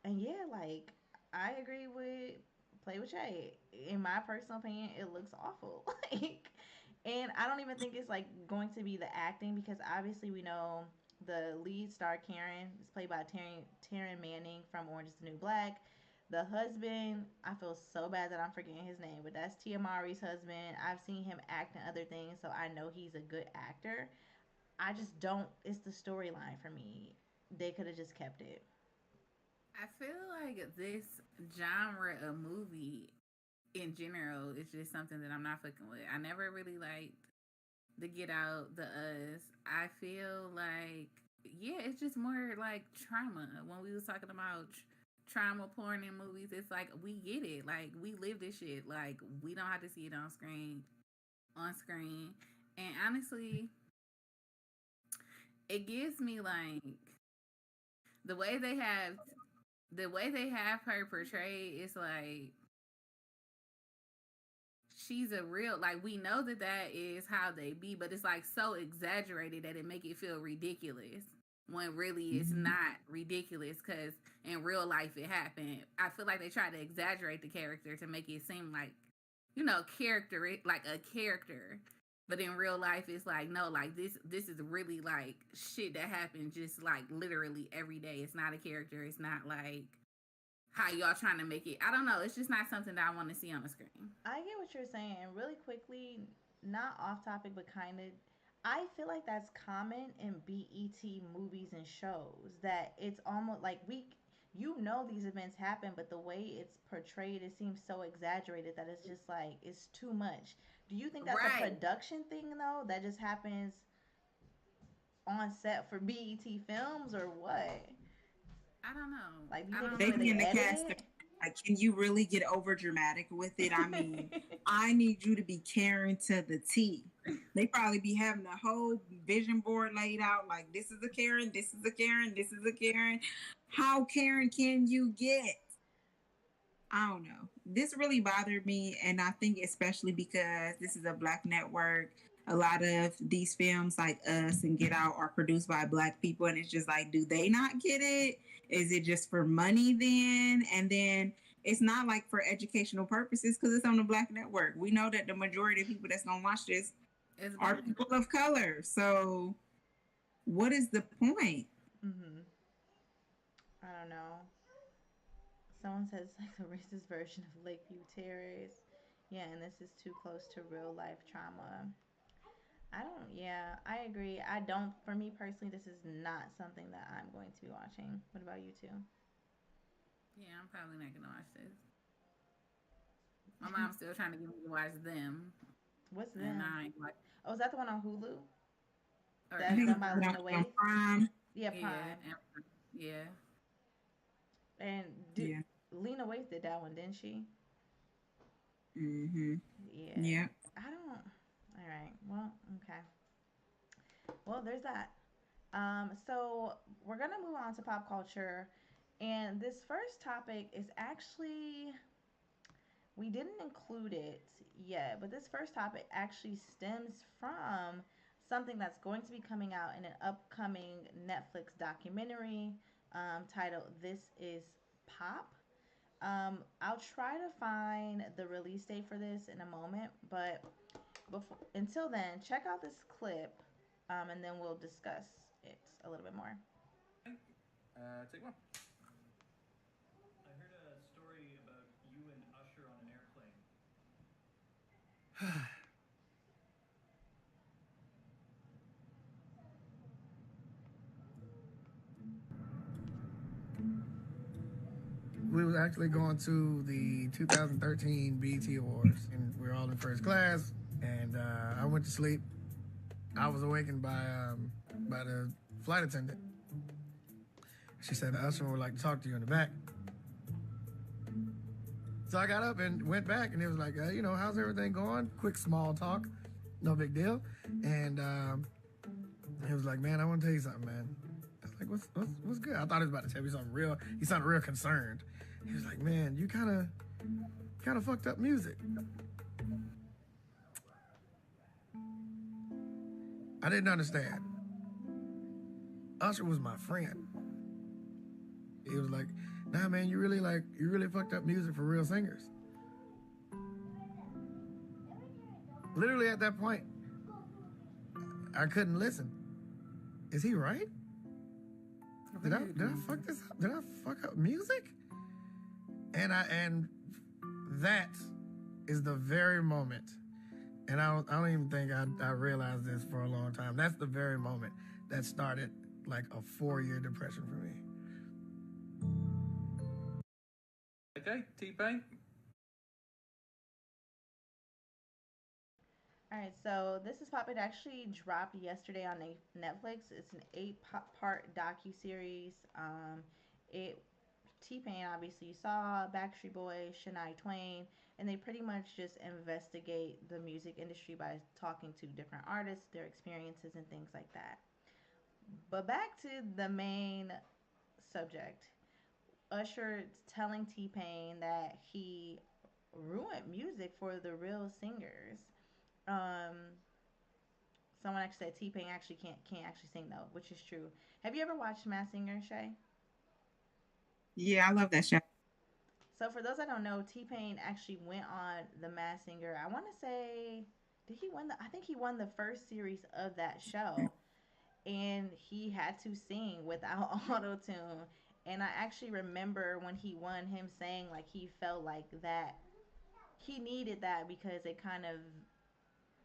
And yeah, like, I agree with Play with Shay. In my personal opinion, it looks awful. Like, and I don't even think it's like going to be the acting, because obviously we know the lead star Karen is played by Taryn Manning from Orange is the New Black. The husband, I feel so bad that I'm forgetting his name, but that's Tia Mowry's husband. I've seen him act in other things, so I know he's a good actor. I just don't, it's the storyline for me. They could have just kept it. I feel like this genre of movie in general is just something that I'm not fucking with. I never really liked the Get Out, the Us. I feel like yeah, it's just more like trauma. When we was talking about trauma porn in movies, it's like we get it. Like we live this shit. Like we don't have to see it on screen. And honestly, it gives me like the way they have her portrayed is like she's a real, like we know that is how they be, but it's like so exaggerated that it make it feel ridiculous when really it's not ridiculous, because in real life it happened. I feel like they try to exaggerate the character to make it seem like, you know, like a character. But in real life, it's like, no, like this is really like shit that happens just like literally every day. It's not a character. It's not like how y'all trying to make it. I don't know. It's just not something that I want to see on the screen. I get what you're saying. And really quickly, not off topic, but kind of, I feel like that's common in BET movies and shows. That it's almost like you know these events happen, but the way it's portrayed, it seems so exaggerated that it's just like, it's too much. Do you think that's a production thing, though, that just happens on set for BET films, or what? I don't know. Like, they be in the cast. Like, can you really get over dramatic with it? I mean, I need you to be Karen to the T. They probably be having the whole vision board laid out. Like, this is a Karen, this is a Karen, this is a Karen. How Karen can you get? I don't know. This really bothered me, and I think especially because this is a Black network. A lot of these films like Us and Get Out are produced by Black people, and it's just like, do they not get it? Is it just for money then? And then it's not like for educational purposes because it's on the Black network. We know that the majority of people that's going to watch this are people of color. So what is the point? I don't know. Someone says it's like the racist version of Lakeview Terrace. Yeah, and this is too close to real life trauma. I agree. For me personally, this is not something that I'm going to be watching. What about you two? Yeah, I'm probably not going to watch this. My mom's still trying to get me to watch Them. What's Them? Like, oh, is that the one on Hulu? Or That's done by Lena Waithe? Prime. Yeah, Prime. Yeah. And Lena Waithe did that one, didn't she? Yeah. I don't. All right. Well, okay. Well, there's that. So we're gonna move on to pop culture, and this first topic is actually, we didn't include it yet, but this first topic actually stems from something that's going to be coming out in an upcoming Netflix documentary titled "This Is Pop." I'll try to find the release date for this in a moment, but until then, check out this clip, and then we'll discuss it a little bit more. Take one. I heard a story about you and Usher on an airplane. We was actually going to the 2013 BET Awards, and we were all in first class. And I went to sleep. I was awakened by the flight attendant. She said, "Usher would like to talk to you in the back." So I got up and went back, and it was like, how's everything going? Quick small talk, no big deal. And he was like, "Man, I want to tell you something, man." I was like, what's good? I thought he was about to tell me something real. He sounded real concerned. He was like, "Man, you kind of fucked up music." I didn't understand. Usher was my friend. He was like, "Nah, man, you really fucked up music for real singers." Literally at that point, I couldn't listen. Is he right? Did I fuck this up? Did I fuck up music? And that is the very moment. And I don't even think I realized this for a long time. That's the very moment that started like a 4-year depression for me. Okay, T-Pain. All right, so this is pop. It actually dropped yesterday on Netflix. It's an eight-part docu series. It T Pain obviously you saw Backstreet Boys, Shania Twain, and they pretty much just investigate the music industry by talking to different artists, their experiences, and things like that. But back to the main subject. Usher telling T Pain that he ruined music for the real singers. Um, Someone actually said T Pain actually can't actually sing though, which is true. Have you ever watched Mass Singer, Shay? Yeah, I love that show. So for those that don't know, T Pain actually went on the Mass Singer. I want to say, did he win the? I think he won the first series of that show, and he had to sing without auto tune. And I actually remember when he won, him saying like he felt like that he needed that because it kind of,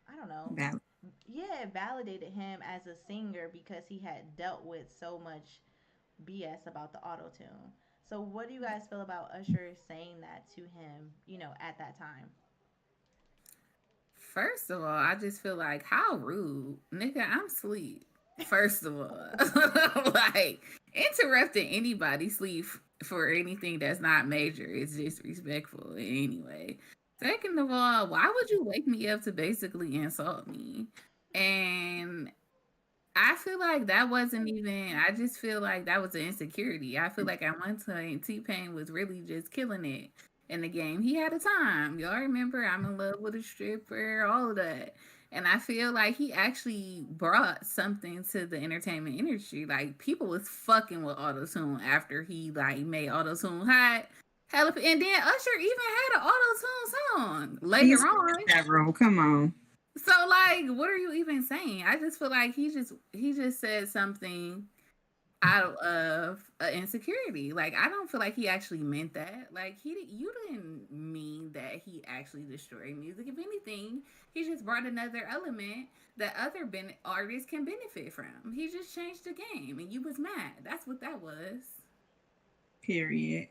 I don't know, That yeah, it validated him as a singer because he had dealt with so much BS about the auto tune. So, what do you guys feel about Usher saying that to him, at that time? First of all, I just feel like how rude, nigga. I'm asleep. First of all, like interrupting anybody's sleep for anything that's not major is disrespectful anyway. Second of all, why would you wake me up to basically insult me? And I feel like that wasn't even, I just feel like that was an insecurity. I feel like at one time T Pain was really just killing it in the game. He had a time. Y'all remember I'm in love with a stripper, all of that. And I feel like he actually brought something to the entertainment industry. Like people was fucking with autotune after he like made autotune hot. Hell, and then Usher even had an auto-tune song later he's on. that room. Come on. So like, what are you even saying? I just feel like he just said something out of insecurity. Like I don't feel like he actually meant that. Like you didn't mean that he actually destroyed music. If anything, he just brought another element that other artists can benefit from. He just changed the game, and you was mad. That's what that was. Period.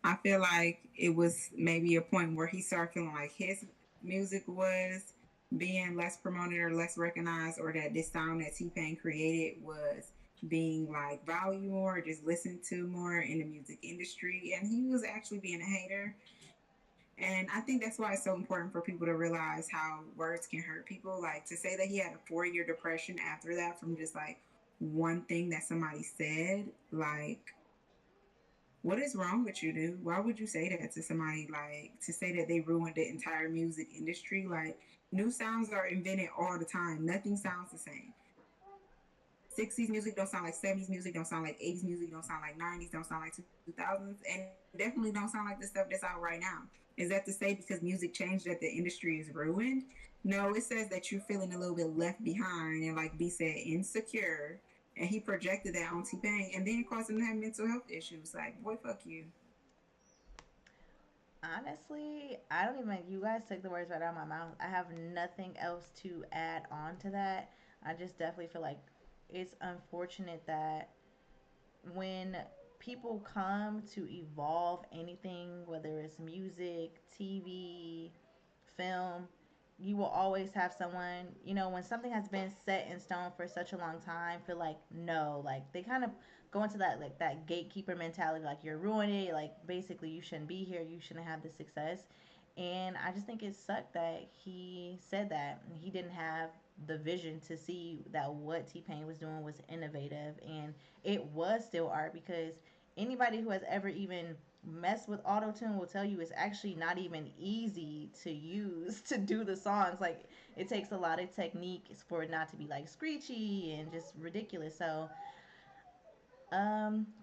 I feel like it was maybe a point where he started feeling like his music was being less promoted or less recognized, or that this sound that T-Pain created was being like valued more, or just listened to more in the music industry. And he was actually being a hater. And I think that's why it's so important for people to realize how words can hurt people. Like to say that he had a 4-year depression after that from just like one thing that somebody said, like, what is wrong with you, dude? Why would you say that to somebody? Like, to say that they ruined the entire music industry? Like, new sounds are invented all the time. Nothing sounds the same. 60s music don't sound like 70s music, don't sound like 80s music, don't sound like 90s, don't sound like 2000s, and definitely don't sound like the stuff that's out right now. Is that to say because music changed that the industry is ruined? No, it says that you're feeling a little bit left behind and, like B said, insecure. And he projected that on T-Pain, and then it caused him to have mental health issues. Like, boy, fuck you. Honestly, I don't even. You guys took the words right out of my mouth. I have nothing else to add on to that. I just definitely feel like it's unfortunate that when people come to evolve anything, whether it's music, TV, film, you will always have someone, when something has been set in stone for such a long time, feel like no, like they kind of go into that like that gatekeeper mentality, like you're ruining it, like basically you shouldn't be here, you shouldn't have the success. And I just think it sucked that he said that he didn't have the vision to see that what T Pain was doing was innovative and it was still art, because anybody who has ever even messed with autotune will tell you it's actually not even easy to use to do the songs. Like it takes a lot of technique for it not to be like screechy and just ridiculous. So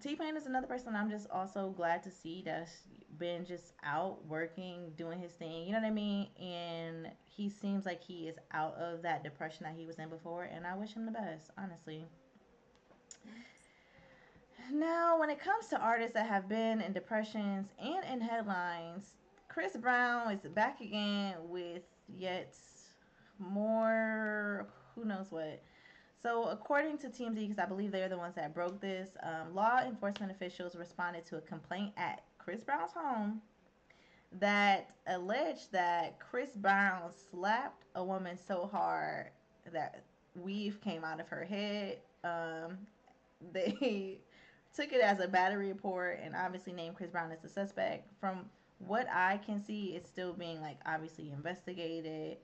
T Pain is another person I'm just also glad to see that's been just out working, doing his thing, you know what I mean? And he seems like he is out of that depression that he was in before, and I wish him the best, honestly. Now, when it comes to artists that have been in depressions and in headlines, Chris Brown is back again with yet more who knows what. So, according to TMZ, because I believe they're the ones that broke this, law enforcement officials responded to a complaint at Chris Brown's home that alleged that Chris Brown slapped a woman so hard that weave came out of her head. They took it as a battery report and obviously named Chris Brown as the suspect. From what I can see, it's still being like obviously investigated,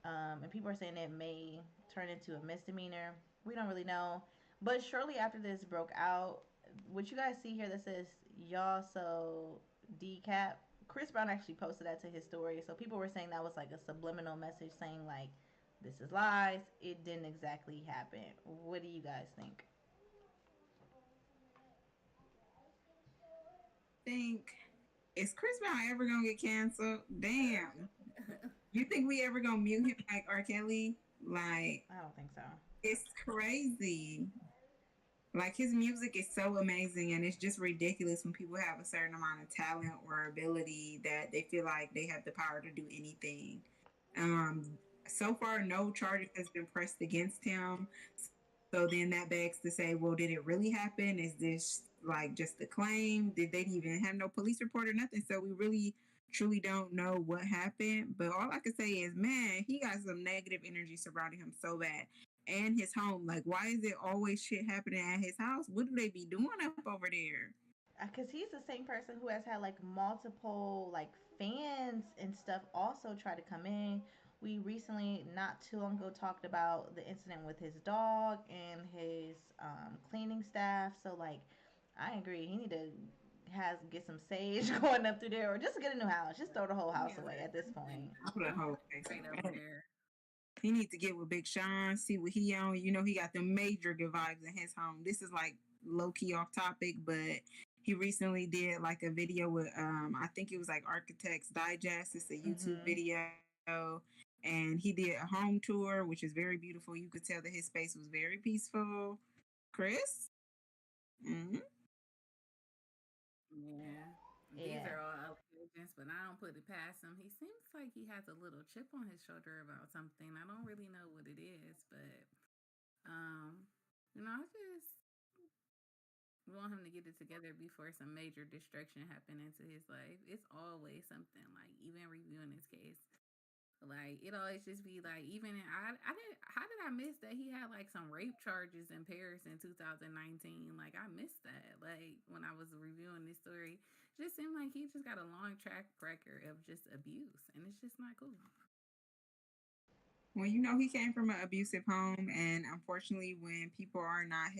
and people are saying it may turn into a misdemeanor. We don't really know, but shortly after this broke out, what you guys see here that says y'all so decap. Chris Brown actually posted that to his story, so people were saying that was like a subliminal message saying like this is lies. It didn't exactly happen. What do you guys think? Think, is Chris Brown ever gonna get canceled? Damn. You think we ever gonna mute him like R. Kelly? Like, I don't think so. It's crazy. Like, his music is so amazing, and it's just ridiculous when people have a certain amount of talent or ability that they feel like they have the power to do anything. So far, no charges has been pressed against him. So then that begs to say, well, did it really happen? Is this like just a claim? Did they even have no police report or nothing? So we really, truly don't know what happened. But all I can say is, man, he got some negative energy surrounding him so bad. And his home. Like, why is it always shit happening at his house? What do they be doing up over there? Because he's the same person who has had like multiple like fans and stuff also try to come in. We recently, not too long ago, talked about the incident with his dog and his cleaning staff. So like, I agree. He need to get some sage going up through there, or just get a new house. Just throw the whole house away at this point. The whole he needs to get with Big Sean, see what he on. You know, he got the major good vibes in his home. This is like low key off topic, but he recently did like a video with I think it was like Architects Digest. It's a YouTube video, and he did a home tour, which is very beautiful. You could tell that his space was very peaceful. Chris? Yeah. These are all allegations, but I don't put it past him. He seems like he has a little chip on his shoulder about something. I don't really know what it is, but I just want him to get it together before some major destruction happen into his life. It's always something, like even reviewing his case. Like it always just be like, even how did I miss that he had like some rape charges in Paris in 2019? Like I missed that. Like when I was reviewing this story, it just seemed like he just got a long track record of just abuse, and it's just not cool. Well, he came from an abusive home, and unfortunately, when people are not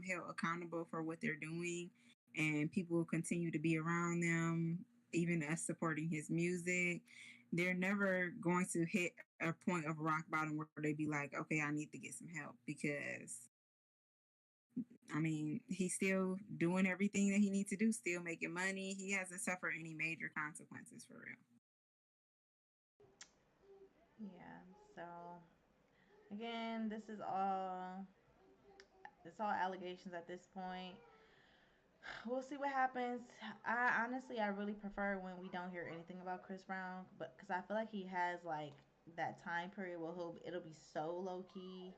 held accountable for what they're doing, and people continue to be around them, even us supporting his music, they're never going to hit a point of rock bottom where they be like, okay, I need to get some help, because I mean, he's still doing everything that he needs to do, still making money. He hasn't suffered any major consequences for real. Yeah, so again, it's all allegations at this point. We'll see what happens. I really prefer when we don't hear anything about Chris Brown, but because I feel like he has like that time period where it'll be so low key,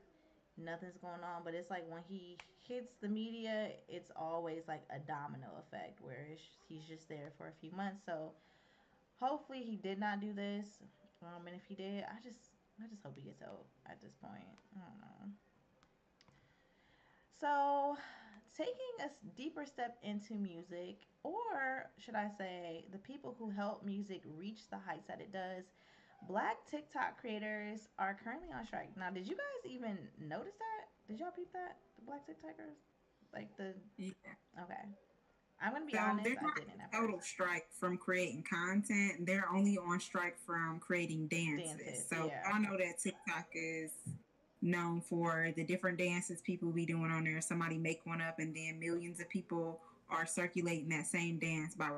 nothing's going on. But it's like when he hits the media, it's always like a domino effect where he's just there for a few months. So hopefully he did not do this. And if he did, I just hope he gets out at this point. I don't know. So, taking a deeper step into music, or should I say, the people who help music reach the heights that it does, Black TikTok creators are currently on strike. Now, did you guys even notice that? Did y'all peep that? The Black TikTokers? Okay. I'm going to be honest, they're not total strike from creating content. They're only on strike from creating dances. So yeah. I know that TikTok is known for the different dances people be doing on there. Somebody make one up, and then millions of people are circulating that same dance by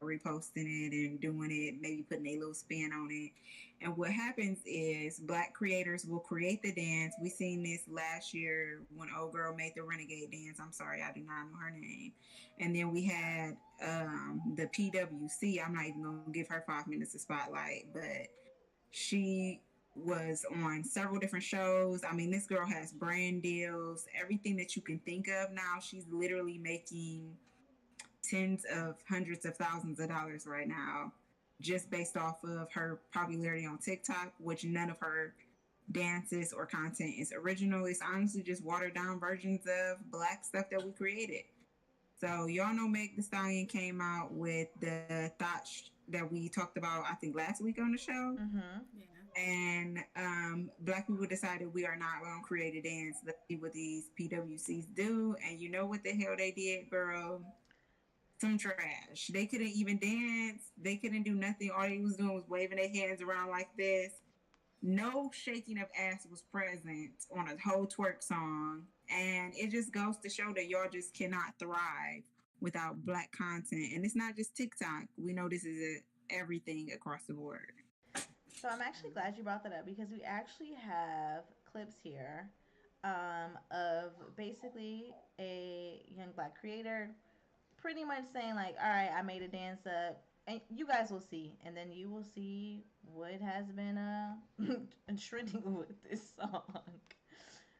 reposting it and doing it, maybe putting a little spin on it. And what happens is Black creators will create the dance. We seen this last year when old girl made the Renegade dance. I'm sorry, I do not know her name. And then we had the PWC. I'm not even gonna give her 5 minutes of spotlight, but she was on several different shows. I mean, this girl has brand deals, everything that you can think of now. She's literally making tens of hundreds of thousands of dollars right now. just based off of her popularity on TikTok, which none of her dances or content is original. It's honestly just watered down versions of Black stuff that we created. So y'all know Meg Thee Stallion came out with the thoughts that we talked about, I think, last week on the show. Mm-hmm. Yeah. And Black people decided we are not going to create a dance. Let's see what these PWCs do. And you know what the hell they did, girl? Some trash. They couldn't even dance. They couldn't do nothing. All they was doing was waving their hands around like this. No shaking of ass was present on a whole twerk song. And it just goes to show that y'all just cannot thrive without Black content. And it's not just TikTok. We know this is everything across the board. So I'm actually glad you brought that up because we actually have clips here of basically a young Black creator pretty much saying like, all right, I made a dance up and you guys will see. And then you will see what has been trending with this song.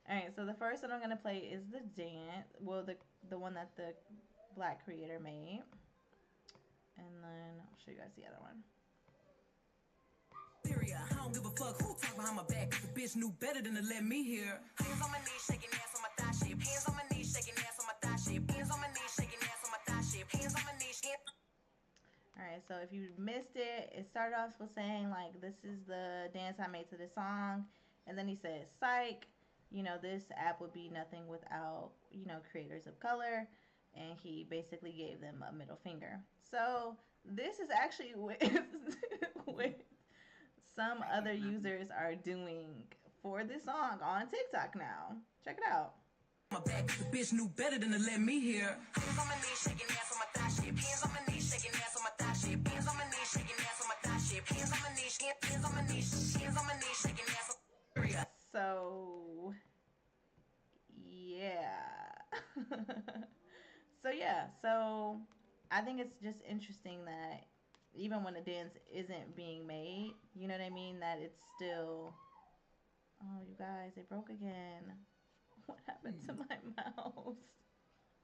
All right, so the first one I'm going to play is the dance. Well, the one that the Black creator made. And then I'll show you guys the other one. I don't give a fuck who talk behind my back. The bitch knew better than to let me hear. Hands on my knees, shaking ass on my thigh shape. Hands on my knees, shaking ass on my thigh shape. Hands on my knees, shaking ass on my thigh shape. Hands on my knees. All right, so if you missed it, it started off with saying like, this is the dance I made to this song. And then he says, psych, you know, this app would be nothing without, you know, creators of color. And he basically gave them a middle finger. So this is actually with some other users are doing for this song on TikTok now. Check it out. My back, the bitch knew better than to let me hear. Hands on my knees, shaking ass on my thigh shape. Hands on my knees, shaking ass on my thigh shape. Hands on my knees, shaking ass on my thigh shape. Hands on my knees, hands on my knees, hands on my knees, shaking ass on my So yeah. So I think it's just interesting that even when a dance isn't being made, you know what I mean, that it's still, oh, you guys, it broke again. What happened to my mouse?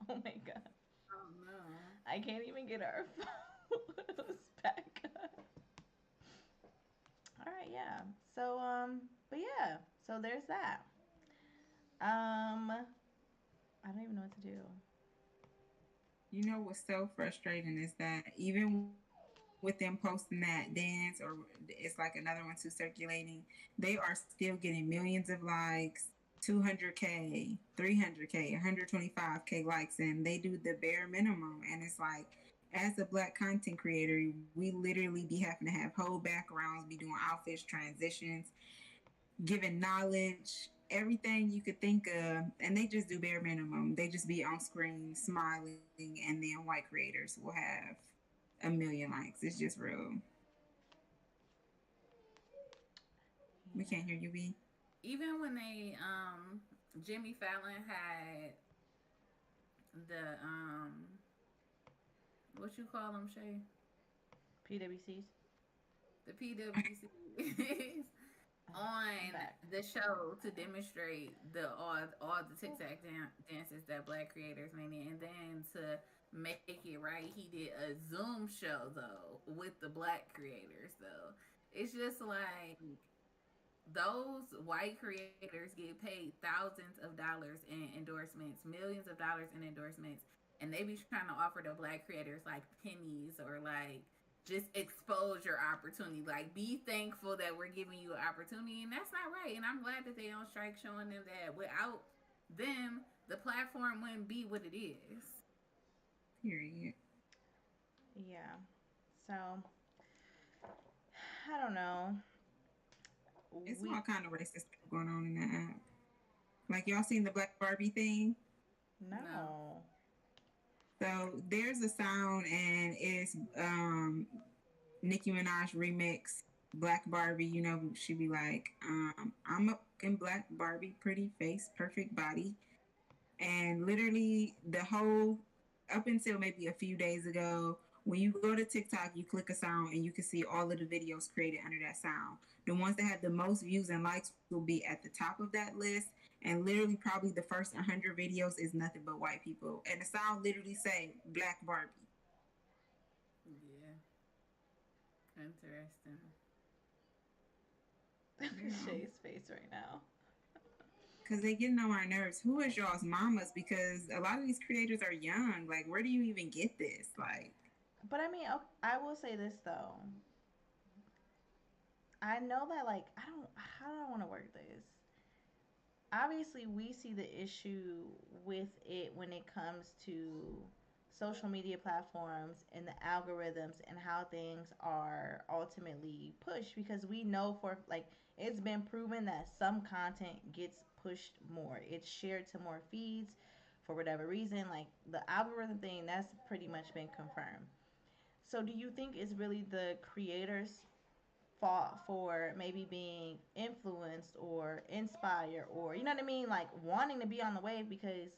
Oh my god. Oh no. I can't even get our photos back up. All right, yeah. So, but yeah, so there's that. I don't even know what to do. You know what's so frustrating is that even with them posting that dance, or it's like another one too circulating, they are still getting millions of likes, 200K, 300K, 125K likes, and they do the bare minimum. And it's like, as a Black content creator, we literally be having to have whole backgrounds, be doing outfits, transitions, giving knowledge, everything you could think of, and they just do bare minimum. They just be on screen smiling, and then white creators will have 1 million likes. It's just real. We can't hear you, B. Even when they Jimmy Fallon had the what you call them, Shay? PWCs. The PWCs on the show to demonstrate all the TikTok dances that Black creators made, and then to make it right, he did a Zoom show though with the Black creators though. It's just like those white creators get paid thousands of dollars in endorsements, millions of dollars in endorsements, and they be trying to offer the Black creators like pennies or like just exposure opportunity. Like, be thankful that we're giving you an opportunity, and that's not right. And I'm glad that they on strike, showing them that without them, the platform wouldn't be what it is. Period. Yeah. So I don't know. It's all kind of racist stuff going on in that app. Like, y'all seen the Black Barbie thing? No. So there's a sound, and it's Nicki Minaj remix Black Barbie. You know, she be like, I'm a fucking Black Barbie, pretty face, perfect body. And literally the whole, up until maybe a few days ago, when you go to TikTok, you click a sound and you can see all of the videos created under that sound. The ones that have the most views and likes will be at the top of that list. And literally probably the first 100 videos is nothing but white people. And the sound literally say Black Barbie. Yeah. Interesting. Shay's face right now. Because they getting on my nerves. Who is y'all's mamas? Because a lot of these creators are young. Like, where do you even get this? Like, But I mean, I will say this though. I know that like how do I want to work this? Obviously, we see the issue with it when it comes to social media platforms and the algorithms and how things are ultimately pushed because we know for like it's been proven that some content gets pushed more. It's shared to more feeds for whatever reason. Like the algorithm thing, that's pretty much been confirmed. So do you think it's really the creators' fault for maybe being influenced or inspired or you know what I mean, like wanting to be on the wave because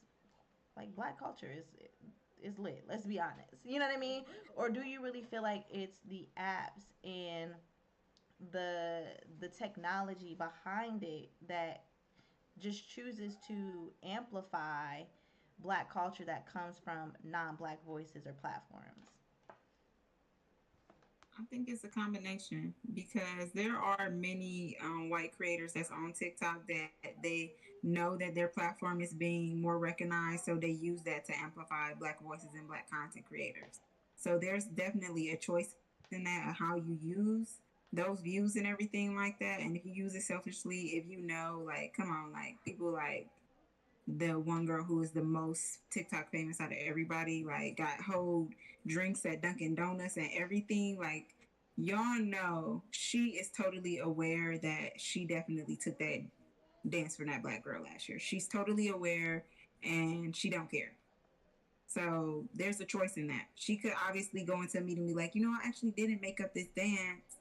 like black culture is lit. Let's be honest. You know what I mean? Or do you really feel like it's the apps and the technology behind it that just chooses to amplify black culture that comes from non-black voices or platforms? I think it's a combination because there are many white creators that's on TikTok that they know that their platform is being more recognized, so they use that to amplify black voices and black content creators. So there's definitely a choice in that of how you use those views and everything like that. And if you use it selfishly, if you know, like, come on, like people like the one girl who is the most TikTok famous out of everybody, like got whole drinks at Dunkin' Donuts and everything. Like y'all know she is totally aware that she definitely took that dance from that black girl last year. She's totally aware and she don't care. So there's a choice in that. She could obviously go into a meeting and be like, you know, I actually didn't make up this dance.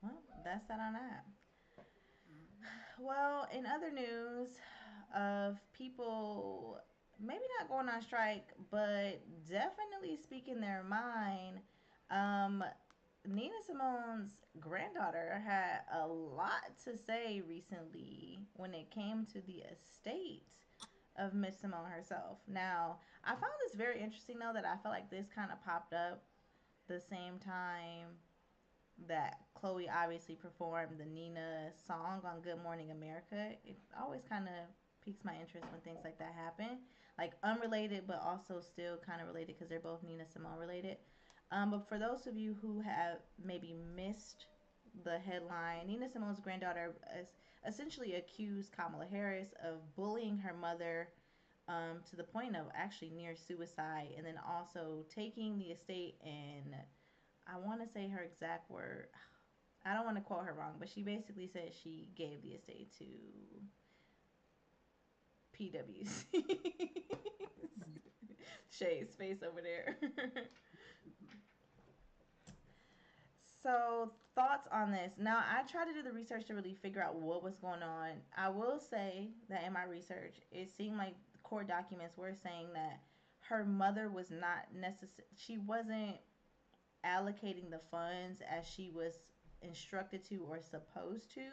Well, that's that on that. Well, in other news of people maybe not going on strike, but definitely speaking their mind, um, Nina Simone's granddaughter had a lot to say recently when it came to the estate of Miss Simone herself. Now, I found this very interesting though that I felt like this kind of popped up the same time that Chloe obviously performed the Nina song on Good Morning America. It always kind of piques my interest when things like that happen. Like unrelated, but also still kind of related because they're both Nina Simone related. But for those of you who have maybe missed the headline, Nina Simone's granddaughter essentially accused Kamala Harris of bullying her mother to the point of actually near suicide, and then also taking the estate and I want to say her exact word. I don't want to quote her wrong, but she basically said she gave the estate to PWC. Shay's face over there. So, thoughts on this? Now, I tried to do the research to really figure out what was going on. I will say that in my research, it seemed like court documents were saying that her mother was not necessary. She wasn't allocating the funds as she was instructed to or supposed to,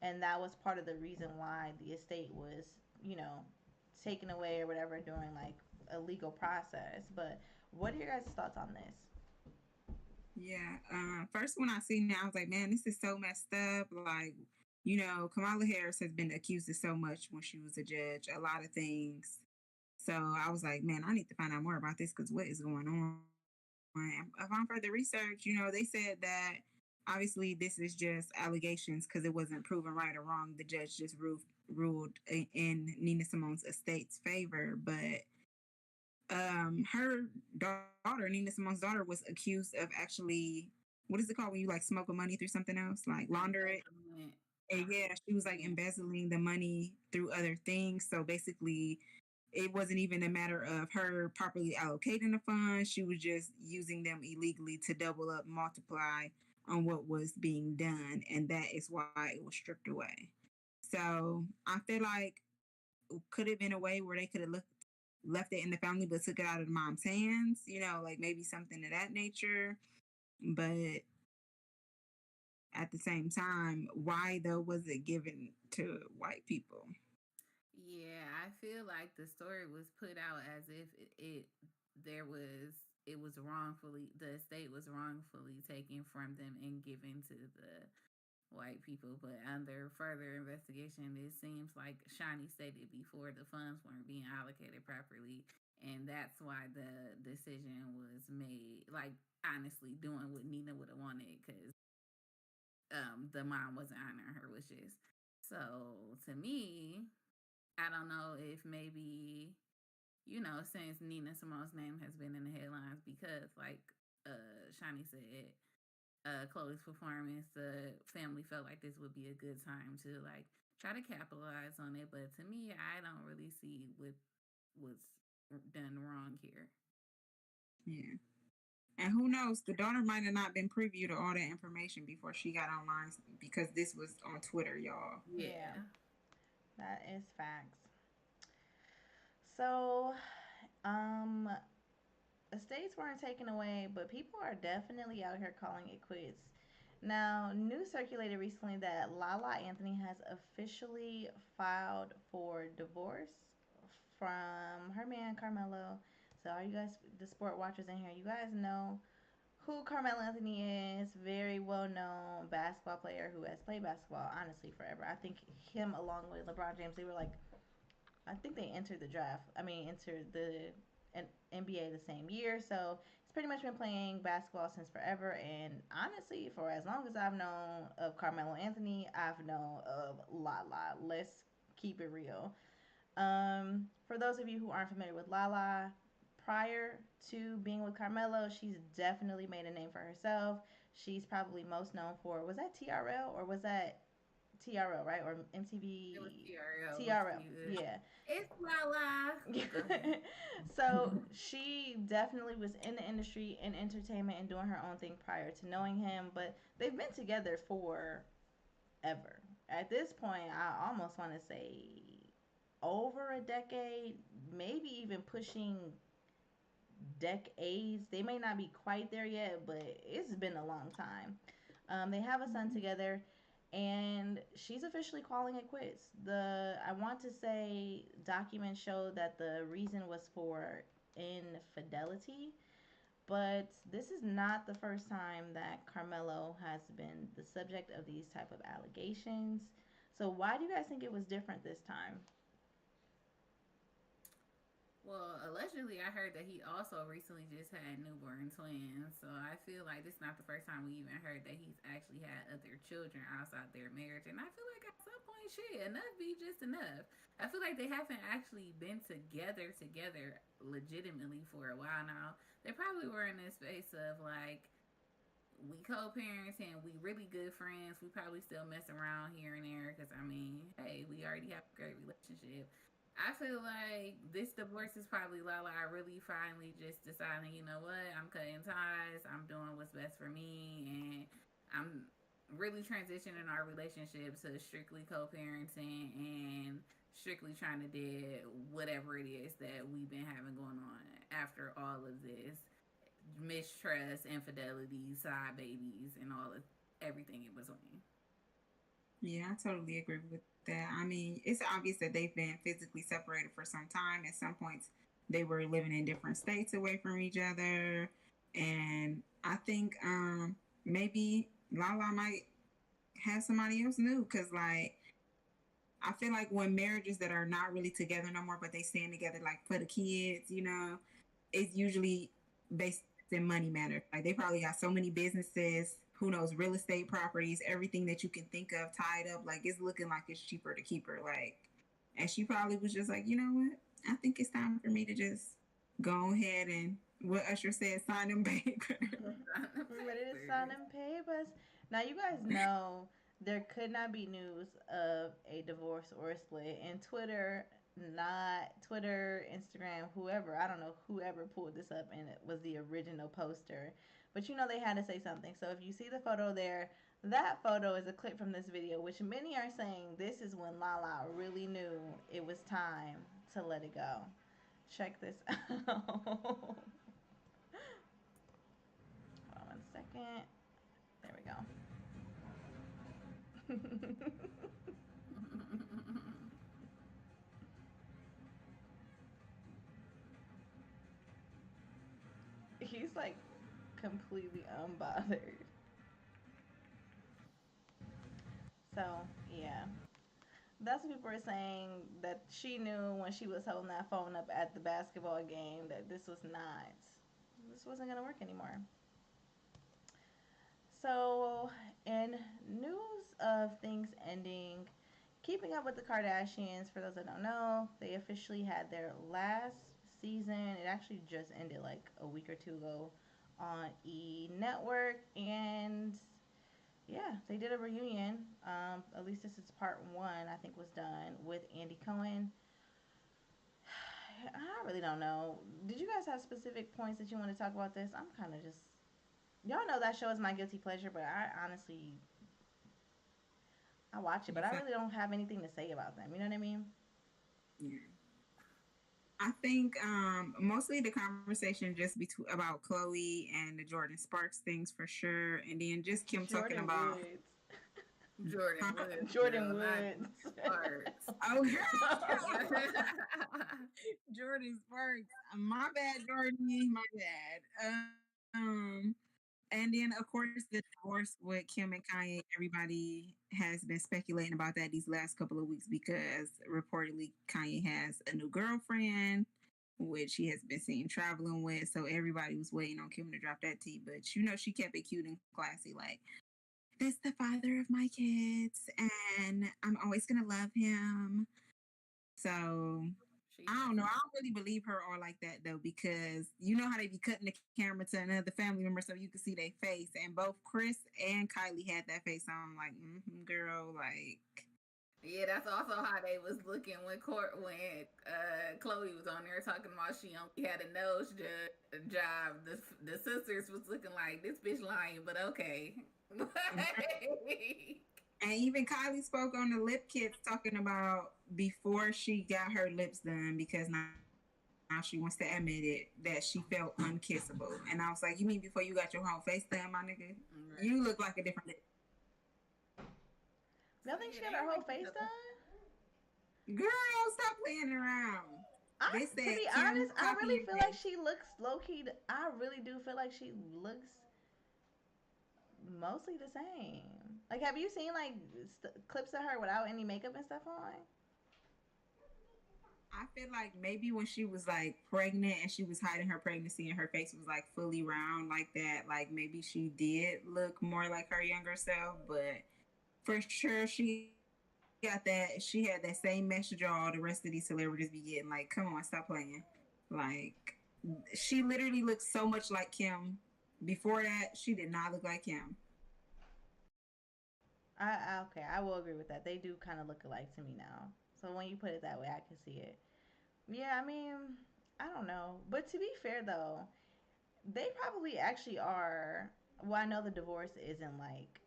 and that was part of the reason why the estate was, you know, taken away or whatever during like a legal process. But what are your guys' thoughts on this? Yeah. First, when I seen it, I was like, man, this is so messed up. Like, you know, Kamala Harris has been accused of so much when she was a judge, a lot of things. So I was like, man, I need to find out more about this because what is going on? Upon further research, you know, they said that obviously this is just allegations because it wasn't proven right or wrong. The judge just ruled in Nina Simone's estate's favor, but her daughter, Nina Simone's daughter, was accused of actually, what is it called when you like smuggle money through something else, like launder it? And yeah, she was like embezzling the money through other things. So basically, it wasn't even a matter of her properly allocating the funds. She was just using them illegally to double up, multiply on what was being done. And that is why it was stripped away. So I feel like could have been a way where they could have left it in the family but took it out of the mom's hands, you know, like maybe something of that nature. But at the same time, why though was it given to white people? Yeah, I feel like the story was put out as if it it was wrongfully, the estate was wrongfully taken from them and given to the white people. But under further investigation, it seems like Shawnee stated before, the funds weren't being allocated properly, and that's why the decision was made. Like, honestly, doing what Nina would have wanted, because the mom wasn't honoring her wishes. So to me, I don't know if maybe, since Nina Simone's name has been in the headlines, because like Shawnee said, Chloe's performance, the family felt like this would be a good time to like try to capitalize on it. But to me, I don't really see what was done wrong here. Yeah. And who knows, the daughter might have not been privy to all that information before she got online, because this was on Twitter, y'all. Yeah. That is facts. So, estates weren't taken away, but people are definitely out here calling it quits. Now, news circulated recently that Lala Anthony has officially filed for divorce from her man Carmelo. So, are you guys, the sport watchers in here, you guys know who Carmelo Anthony is? Very well known basketball player who has played basketball, honestly, forever. I think him, along with LeBron James, they were like, I think they entered the draft. Entered the NBA the same year. So he's pretty much been playing basketball since forever. And honestly, for as long as I've known of Carmelo Anthony, I've known of Lala. Let's keep it real. For those of you who aren't familiar with Lala, prior to being with Carmelo, she's definitely made a name for herself. She's probably most known for, was that TRL or was that TRL, right? Or MTV? It was TRL. TRL, yeah. It's Lala. So she definitely was in the industry, in entertainment, and doing her own thing prior to knowing him. But they've been together for ever. At this point, I almost want to say over a decade, maybe even pushing decades. They may not be quite there yet, but it's been a long time. They have a son together, and she's officially calling it quits. I want to say documents show that the reason was for infidelity, but this is not the first time that Carmelo has been the subject of these type of allegations. So why do you guys think it was different this time? Well, allegedly, I heard that he also recently just had newborn twins. So I feel like this is not the first time we even heard that he's actually had other children outside their marriage. And I feel like at some point, shit, enough be just enough. I feel like they haven't actually been together legitimately for a while now. They probably were in this space of like, we co-parents and we really good friends. We probably still mess around here and there because, I mean, hey, we already have a great relationship. I feel like this divorce is probably Lala really finally just deciding, you know what, I'm cutting ties, I'm doing what's best for me, and I'm really transitioning our relationship to strictly co-parenting and strictly trying to do whatever it is that we've been having going on after all of this mistrust, infidelity, side babies, and everything in between. Yeah, I totally agree with that. I mean, it's obvious that they've been physically separated for some time. At some points, they were living in different states away from each other. And I think maybe Lala might have somebody else new. Because, like, I feel like when marriages that are not really together no more, but they stand together, like, for the kids, you know, it's usually based in money matter. Like, they probably got so many businesses, who knows, real estate properties, everything that you can think of tied up. Like, it's looking like it's cheaper to keep her. Like, and she probably was just like, you know what? I think it's time for me to just go ahead and, what Usher said, sign them papers. We're ready to sign them papers. Now, you guys know there could not be news of a divorce or a split. And Twitter, Instagram, whoever, I don't know, whoever pulled this up and it was the original poster. But you know they had to say something. So if you see the photo there, that photo is a clip from this video, which many are saying this is when Lala really knew it was time to let it go. Check this out. Hold on 1 second. There we go. She's like completely unbothered. So, yeah. That's what people were saying, that she knew when she was holding that phone up at the basketball game that this wasn't going to work anymore. So, in news of things ending, Keeping Up with the Kardashians, for those that don't know, they officially had their last season. It actually just ended like a week or two ago on E Network. And yeah, they did a reunion. At least this is part one, I think, was done with Andy Cohen. I really don't know. Did you guys have specific points that you want to talk about this? I'm kind of just. Y'all know that show is my guilty pleasure, but I honestly. I watch it, but I really don't have anything to say about them. You know what I mean? Yeah. I think mostly the conversation just about Chloe and the Jordan Sparks things for sure, and then just Kim talking about Jordan Woods. Sparks. Oh, girl. Jordan Sparks. My bad, Jordan. My bad. And then, of course, the divorce with Kim and Kanye. Everybody has been speculating about that these last couple of weeks because reportedly Kanye has a new girlfriend, which he has been seen traveling with. So everybody was waiting on Kim to drop that tea. But, you know, she kept it cute and classy. Like, that's the father of my kids, and I'm always going to love him. So I don't know. I don't really believe her or like that though, because you know how they be cutting the camera to another family member so you can see their face, and both Chris and Kylie had that face on. Like, girl, like. Yeah, that's also how they was looking when Chloe was on there talking about she only had a nose job. The sisters was looking like, this bitch lying, but okay. And even Kylie spoke on the lip kits talking about before she got her lips done, because now she wants to admit it, that she felt unkissable. And I was like, you mean before you got your whole face done, my nigga? Right. You look like a different lip. Y'all think she got her whole face done? Girl, stop playing around. To be honest, I really feel like she looks low-key. I really do feel like she looks mostly the same. Like, have you seen like clips of her without any makeup and stuff on? I feel like maybe when she was like pregnant and she was hiding her pregnancy and her face was like fully round like that, like maybe she did look more like her younger self. But for sure, she got that. She had that same message all the rest of these celebrities be getting. Like, come on, stop playing. Like, she literally looks so much like Kim. Before that, she did not look like Kim. Okay, I will agree with that. They do kind of look alike to me now. So when you put it that way, I can see it. Yeah, I mean, I don't know. But to be fair, though, they probably actually are. Well, I know the divorce isn't like,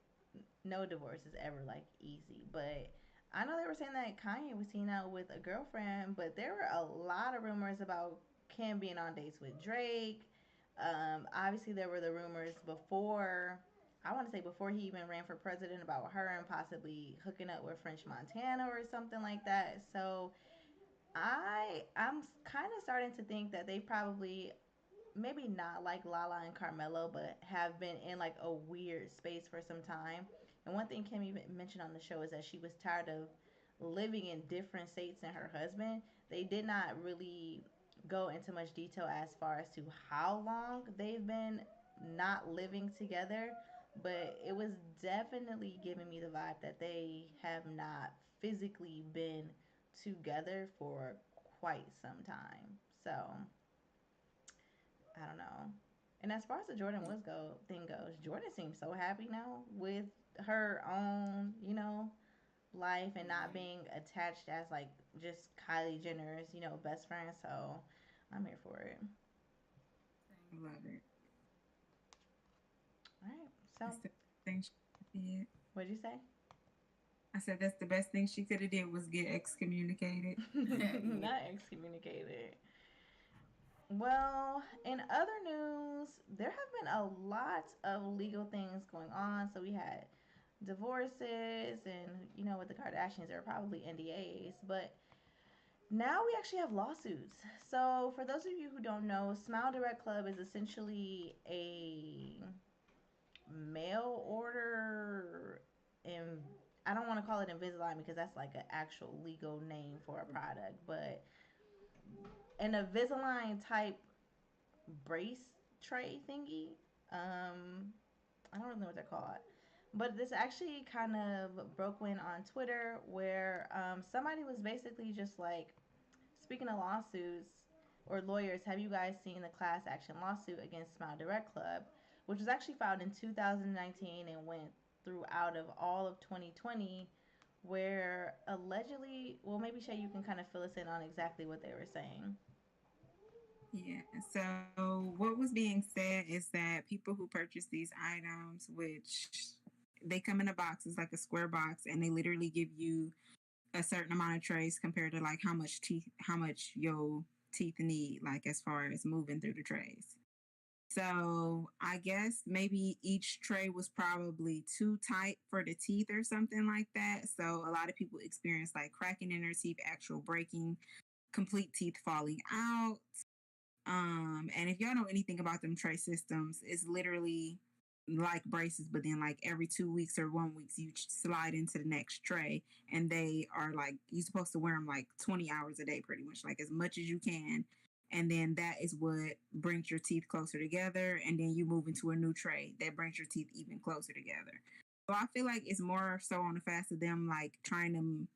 no divorce is ever like easy. But I know they were saying that Kanye was seen out with a girlfriend. But there were a lot of rumors about Kim being on dates with Drake. Obviously, there were the rumors before. I want to say before he even ran for president, about her and possibly hooking up with French Montana or something like that. So I'm kind of starting to think that they probably, maybe not like Lala and Carmelo, but have been in like a weird space for some time. And one thing Kim even mentioned on the show is that she was tired of living in different states than her husband. They did not really go into much detail as far as to how long they've been not living together, but it was definitely giving me the vibe that they have not physically been together for quite some time. So I don't know. And as far as the Jordan Woods thing goes, Jordan seems so happy now with her own, life, and not being attached as like just Kylie Jenner's, best friend. So I'm here for it. Love it. All right. So that's the thing she did. What'd you say? I said that's the best thing she could have did was get excommunicated. Not excommunicated. Well, in other news, there have been a lot of legal things going on. So we had divorces, and with the Kardashians, there were probably NDAs, but Now we actually have lawsuits. So, for those of you who don't know, Smile Direct Club is essentially a mail order, and I don't want to call it Invisalign because that's like an actual legal name for a product, but an Invisalign type brace tray thingy. I don't really know what they're called. But this actually kind of broke wind on Twitter where somebody was basically just like, speaking of lawsuits or lawyers, have you guys seen the class action lawsuit against Smile Direct Club, which was actually filed in 2019 and went throughout of all of 2020, where allegedly, well, maybe Shay, you can kind of fill us in on exactly what they were saying. Yeah. So what was being said is that people who purchase these items, which they come in a box, it's like a square box, and they literally give you a certain amount of trays compared to like how much your teeth need, like as far as moving through the trays. So I guess maybe each tray was probably too tight for the teeth or something like that. So a lot of people experience like cracking in their teeth, actual breaking, complete teeth falling out. And if y'all know anything about them tray systems, it's literally like braces, but then like every 2 weeks or 1 week, you slide into the next tray, and they are like, you're supposed to wear them like 20 hours a day, pretty much as much as you can. And then that is what brings your teeth closer together. And then you move into a new tray that brings your teeth even closer together. So I feel like it's more so on the fast of them like trying to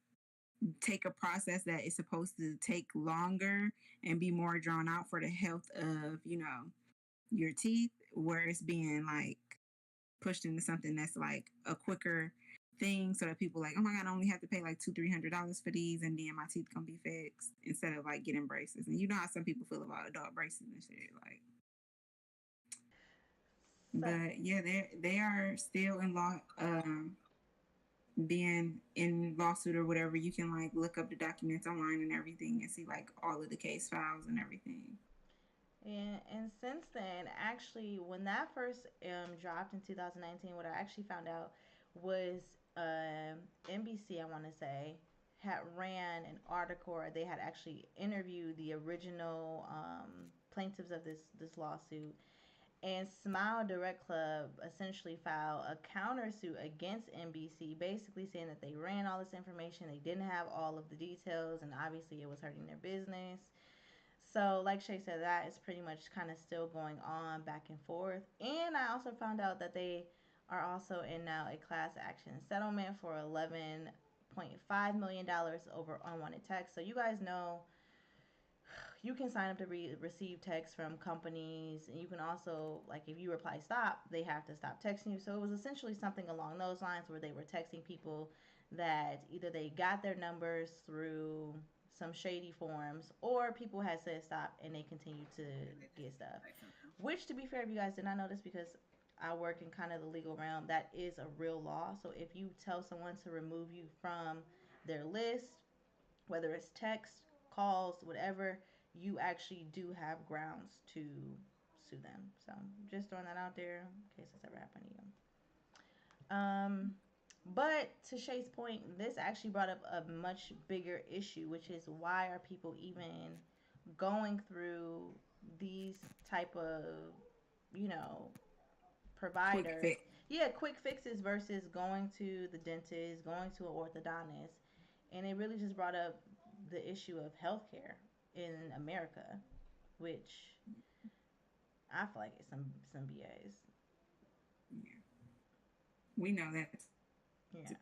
take a process that is supposed to take longer and be more drawn out for the health of, your teeth, where it's being like pushed into something that's like a quicker thing, so that people like, oh my god, I only have to pay like $200-$300 for these, and then my teeth gonna be fixed, instead of like getting braces. And you know how some people feel about adult braces and shit, like. But yeah, they are still in law, being in lawsuit or whatever. You can like look up the documents online and everything and see like all of the case files and everything. And since then, actually, when that first dropped in 2019, what I actually found out was NBC, I want to say, had ran an article, or they had actually interviewed the original plaintiffs of this lawsuit. And Smile Direct Club essentially filed a countersuit against NBC, basically saying that they ran all this information, they didn't have all of the details, and obviously it was hurting their business. So, like Shay said, that is pretty much kind of still going on back and forth. And I also found out that they are also in now a class action settlement for $11.5 million over unwanted texts. So, you guys know you can sign up to receive texts from companies, and you can also, like, if you reply stop, they have to stop texting you. So, it was essentially something along those lines where they were texting people that either they got their numbers through some shady forms, or people had said stop and they continued to get stuff. Which, to be fair, if you guys did not know this, because I work in kind of the legal realm, that is a real law. So if you tell someone to remove you from their list, whether it's text, calls, whatever, you actually do have grounds to sue them. So just throwing that out there in case it's ever happened to you. But to Shay's point, this actually brought up a much bigger issue, which is why are people even going through these type of, providers? Quick fixes versus going to the dentist, going to an orthodontist. And it really just brought up the issue of healthcare in America, which I feel like it's some BS. Yeah. We know that. Yeah.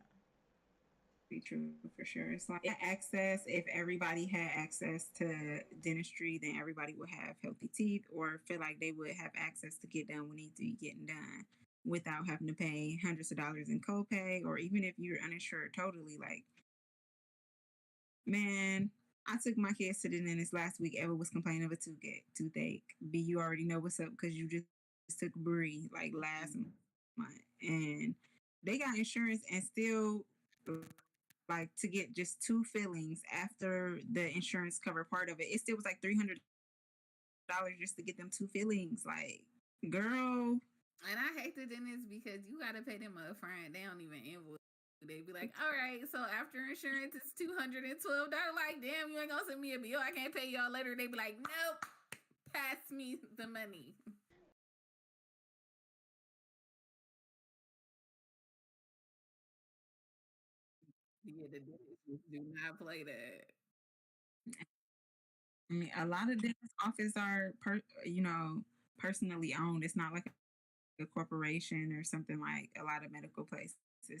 Be true for sure. It's like access. If everybody had access to dentistry, then everybody would have healthy teeth, or feel like they would have access to get done what needs to be getting done without having to pay hundreds of dollars in copay, or even if you're uninsured totally. Like, man, I took my kids to the dentist last week. Eva was complaining of a toothache. B, you already know what's up because you just took Brie like last month, and they got insurance and still like to get just 2 fillings after the insurance covered part of it. It still was like $300 just to get them 2 fillings. Like, girl. And I hate the dentist because you gotta pay them up front. They don't even invoice They'd be like, all right, so after insurance, it's $212. Like, damn, you ain't gonna send me a bill. I can't pay y'all later. They'd be like, nope, pass me the money. Yeah, the dentists do not play that. I mean, a lot of dentist offices are, personally owned. It's not like a corporation or something like a lot of medical places.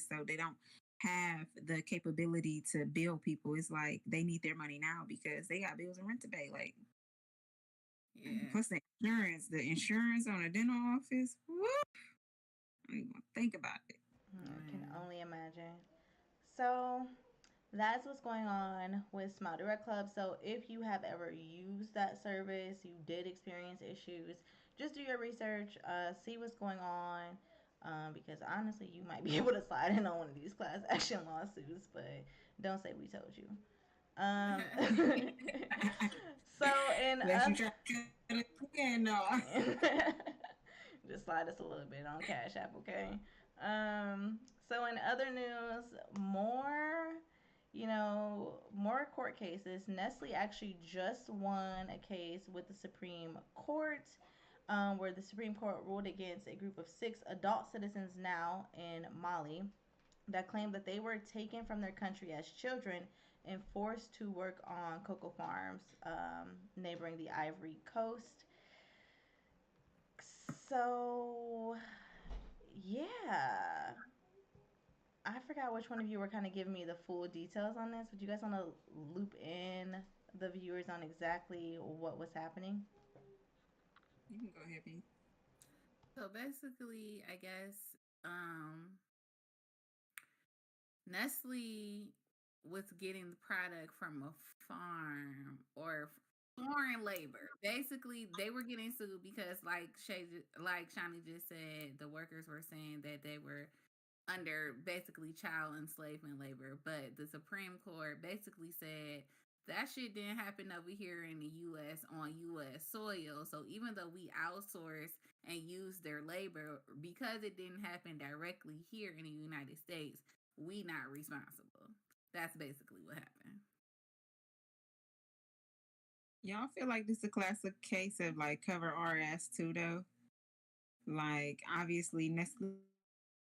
So they don't have the capability to bill people. It's like they need their money now because they got bills and rent to pay. Like, plus the insurance on a dental office. Woo! I don't even think about it. I can only imagine. So that's what's going on with Smile Direct Club. So if you have ever used that service, you did experience issues, just do your research, see what's going on, because honestly, you might be able to slide in on one of these class action lawsuits, but don't say we told you. So in just slide us a little bit on Cash App, okay? So in other news, more court cases. Nestle actually just won a case with the Supreme Court, where the Supreme Court ruled against a group of 6 adult citizens now in Mali that claimed that they were taken from their country as children and forced to work on cocoa farms neighboring the Ivory Coast. So, yeah. I forgot which one of you were kind of giving me the full details on this. Would you guys want to loop in the viewers on exactly what was happening? You can go ahead, B. So basically, I guess Nestle was getting the product from a farm or foreign labor. Basically, they were getting sued because, like Shani just said, the workers were saying that they were under basically child enslavement labor. But the Supreme Court basically said that shit didn't happen over here in the U.S. on U.S. soil. So even though we outsource and use their labor, because it didn't happen directly here in the United States, we not responsible. That's basically what happened. Y'all feel like this is a classic case of like cover our ass too, though? Like, obviously, Nestle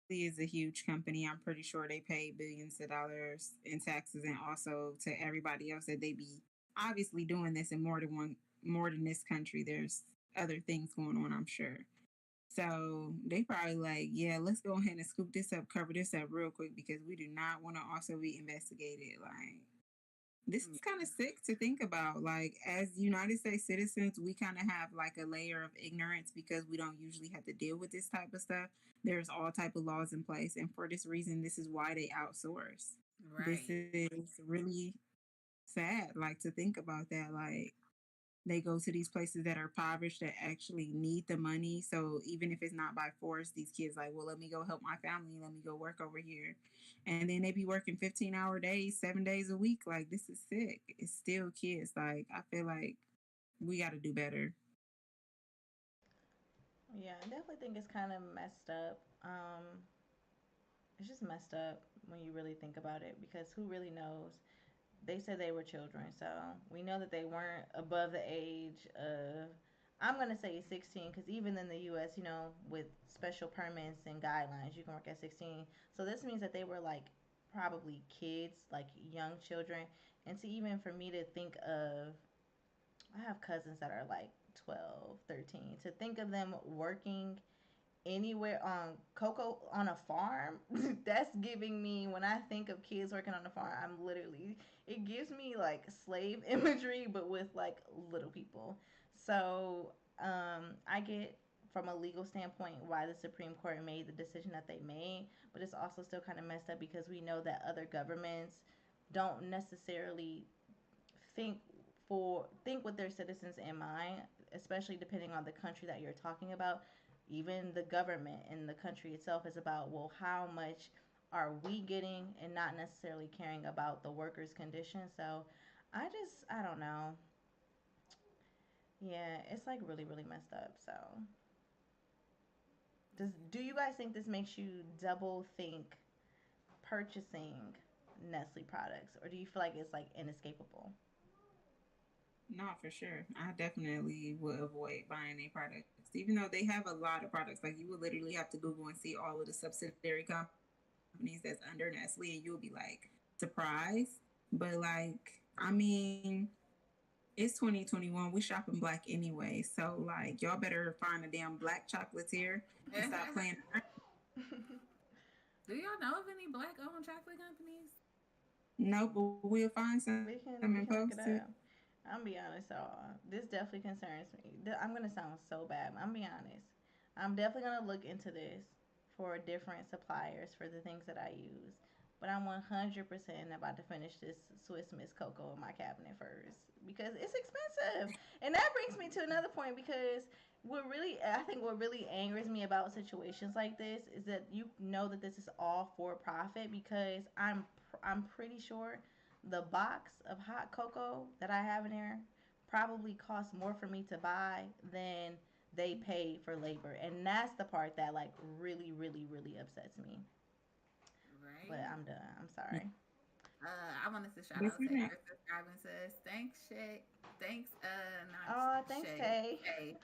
is a huge company. I'm pretty sure they pay billions of dollars in taxes, and also to everybody else that they be obviously doing this in more than this country. There's other things going on, I'm sure. So they probably like, yeah, let's go ahead and scoop this up, cover this up real quick because we do not want to also be investigated. Like, this is kind of sick to think about. Like, as United States citizens, we kind of have like a layer of ignorance because we don't usually have to deal with this type of stuff. There's all type of laws in place, and for this reason, this is why they outsource. Right. This is really sad, like, to think about that. Like, they go to these places that are impoverished that actually need the money. So even if it's not by force, these kids like, well, let me go help my family. Let me go work over here. And then they be working 15-hour days, 7 days a week. Like, this is sick. It's still kids. Like, I feel like we got to do better. Yeah, I definitely think it's kind of messed up. It's just messed up when you really think about it because who really knows? They said they were children, so we know that they weren't above the age of, I'm going to say 16, because even in the U.S., with special permits and guidelines, you can work at 16. So this means that they were like probably kids, like young children. And to even for me to think of, I have cousins that are like 12, 13, to think of them working anywhere on cocoa on a farm, that's giving me, when I think of kids working on a farm, I'm literally, it gives me like slave imagery but with like little people. So I get from a legal standpoint why the Supreme Court made the decision that they made, but it's also still kind of messed up because we know that other governments don't necessarily think with their citizens in mind, especially depending on the country that you're talking about. Even the government and the country itself is about, well, how much are we getting, and not necessarily caring about the workers' condition. So I don't know. Yeah, it's like really, really messed up. So do you guys think this makes you double think purchasing Nestle products, or do you feel like it's like inescapable? Not for sure. I definitely would avoid buying their products, even though they have a lot of products. Like you would literally have to Google and see all of the subsidiary companies that's under Nestle, and you'll be like surprised. But like, I mean, it's 2021. We shopping black anyway, so like, y'all better find a damn black chocolatier and stop playing. Do y'all know of any black-owned chocolate companies? No, but we'll find some. We can and look post it it. up. I'm be honest, y'all. This definitely concerns me. I'm gonna sound so bad. I'm be honest. I'm definitely gonna look into this for different suppliers for the things that I use. But I'm 100% about to finish this Swiss Miss Cocoa in my cabinet first because it's expensive. And that brings me to another point because I think what really angers me about situations like this is that you know that this is all for profit because I'm pretty sure the box of hot cocoa that I have in there probably costs more for me to buy than they pay for labor. And that's the part that like really, really, really upsets me. Right. But I'm done. I'm sorry. I wanted to shout out to her subscribing to us. Thanks, Shay. Thanks, thanks, Shay. Tay.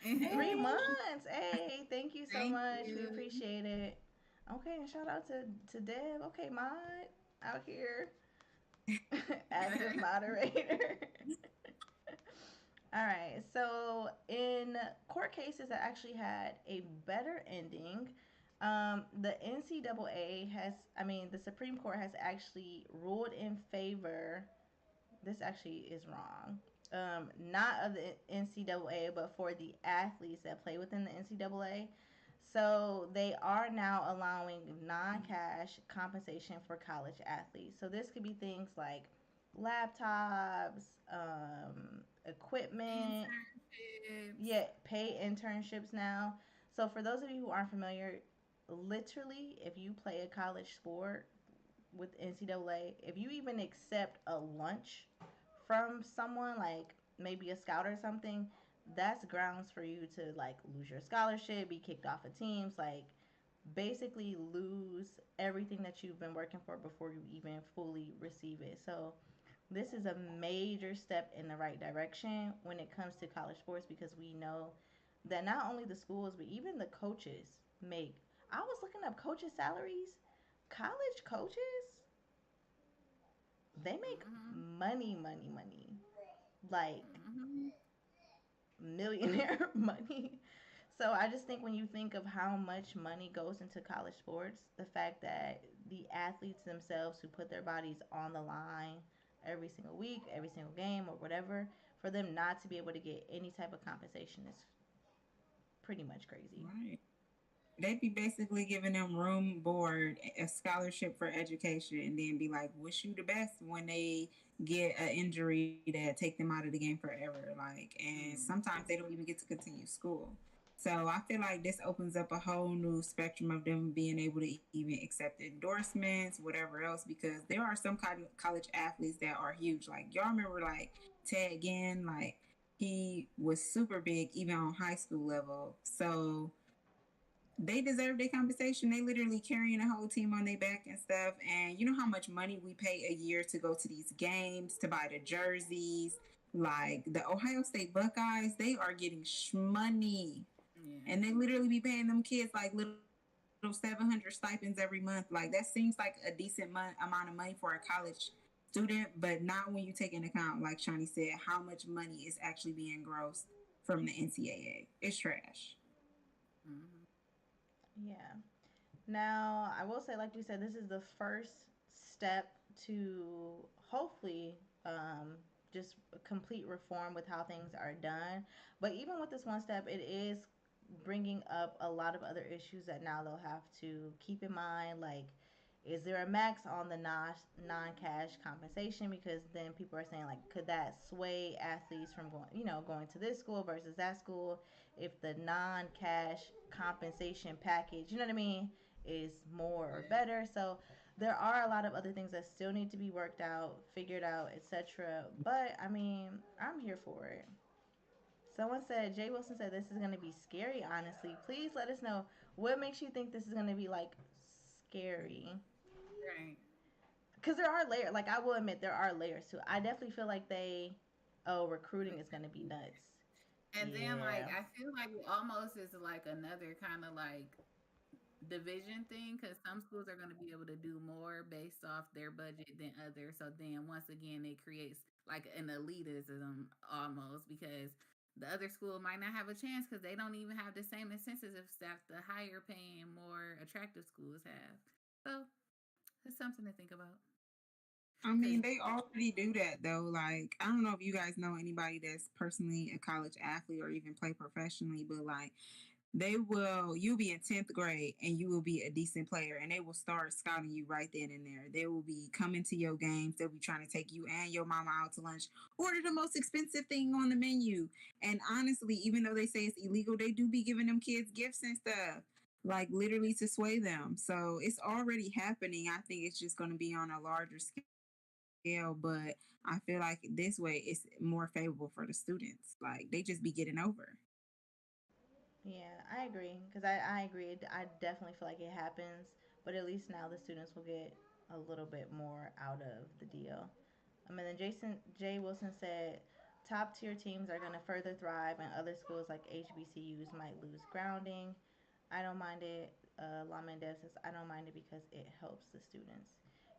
3 months. Hey, thank you so much. We appreciate it. Okay, and shout out to Deb. Okay, mod out here. Active moderator. All right. So in court cases that actually had a better ending, the NCAA the Supreme Court has actually ruled in favor. This actually is wrong. Not of the NCAA, but for the athletes that play within the NCAA. So they are now allowing non-cash compensation for college athletes. So this could be things like laptops, equipment, pay internships now. So for those of you who aren't familiar, literally, if you play a college sport with NCAA, if you even accept a lunch from someone, like maybe a scout or something, that's grounds for you to like lose your scholarship, be kicked off of teams, like basically lose everything that you've been working for before you even fully receive it. So this is a major step in the right direction when it comes to college sports because we know that not only the schools but even the coaches make. I was looking up coaches' salaries. College coaches, they make money, like millionaire money. So I just think when you think of how much money goes into college sports, the fact that the athletes themselves who put their bodies on the line every single week, every single game, or whatever, for them not to be able to get any type of compensation is pretty much crazy. Right. They'd be basically giving them room, board, a scholarship for education, and then be like, wish you the best when they get an injury that take them out of the game forever. Like, and sometimes they don't even get to continue school. So I feel like this opens up a whole new spectrum of them being able to even accept endorsements, whatever else, because there are some college athletes that are huge. Like, y'all remember, like, Ted Ginn, like, he was super big even on high school level. So they deserve their compensation. They literally carrying a whole team on their back and stuff. And you know how much money we pay a year to go to these games, to buy the jerseys. Like the Ohio State Buckeyes, they are getting money. Yeah. And they literally be paying them kids like little 700 stipends every month. Like that seems like a decent amount of money for a college student, but not when you take into account, like Shawnee said, how much money is actually being grossed from the NCAA. It's trash. Yeah. Now, I will say, like we said, this is the first step to hopefully just complete reform with how things are done. But even with this one step, it is bringing up a lot of other issues that now they'll have to keep in mind. Like, is there a max on the non-cash compensation? Because then people are saying, like, could that sway athletes from going to this school versus that school if the non-cash compensation package, you know what I mean, is more or better? So there are a lot of other things that still need to be worked out, figured out, etc. But I mean, I'm here for it. Someone said, Jay Wilson said this is going to be scary, honestly. Please let us know what makes you think this is going to be like scary. Right. Because there are layers. Like, I will admit, there are layers to it. I definitely feel like recruiting is going to be nuts. And then like Yeah. I feel like it almost is like another kind of like division thing because some schools are going to be able to do more based off their budget than others. So then once again, it creates like an elitism almost because the other school might not have a chance because they don't even have the same incentives that the higher paying, more attractive schools have. So it's something to think about. I mean, they already do that though. Like, I don't know if you guys know anybody that's personally a college athlete or even play professionally, but like you'll be in 10th grade and you will be a decent player and they will start scouting you right then and there. They will be coming to your games. They'll be trying to take you and your mama out to lunch, order the most expensive thing on the menu. And honestly, even though they say it's illegal, they do be giving them kids gifts and stuff, like literally to sway them. So it's already happening. I think it's just going to be on a larger scale, but I feel like this way it's more favorable for the students. Like they just be getting over. Yeah, I agree. Because I agree. I definitely feel like it happens. But at least now the students will get a little bit more out of the deal. And then Jay Wilson said, top tier teams are going to further thrive, and other schools like HBCUs might lose grounding. I don't mind it. Lama and Dev says, I don't mind it because it helps the students.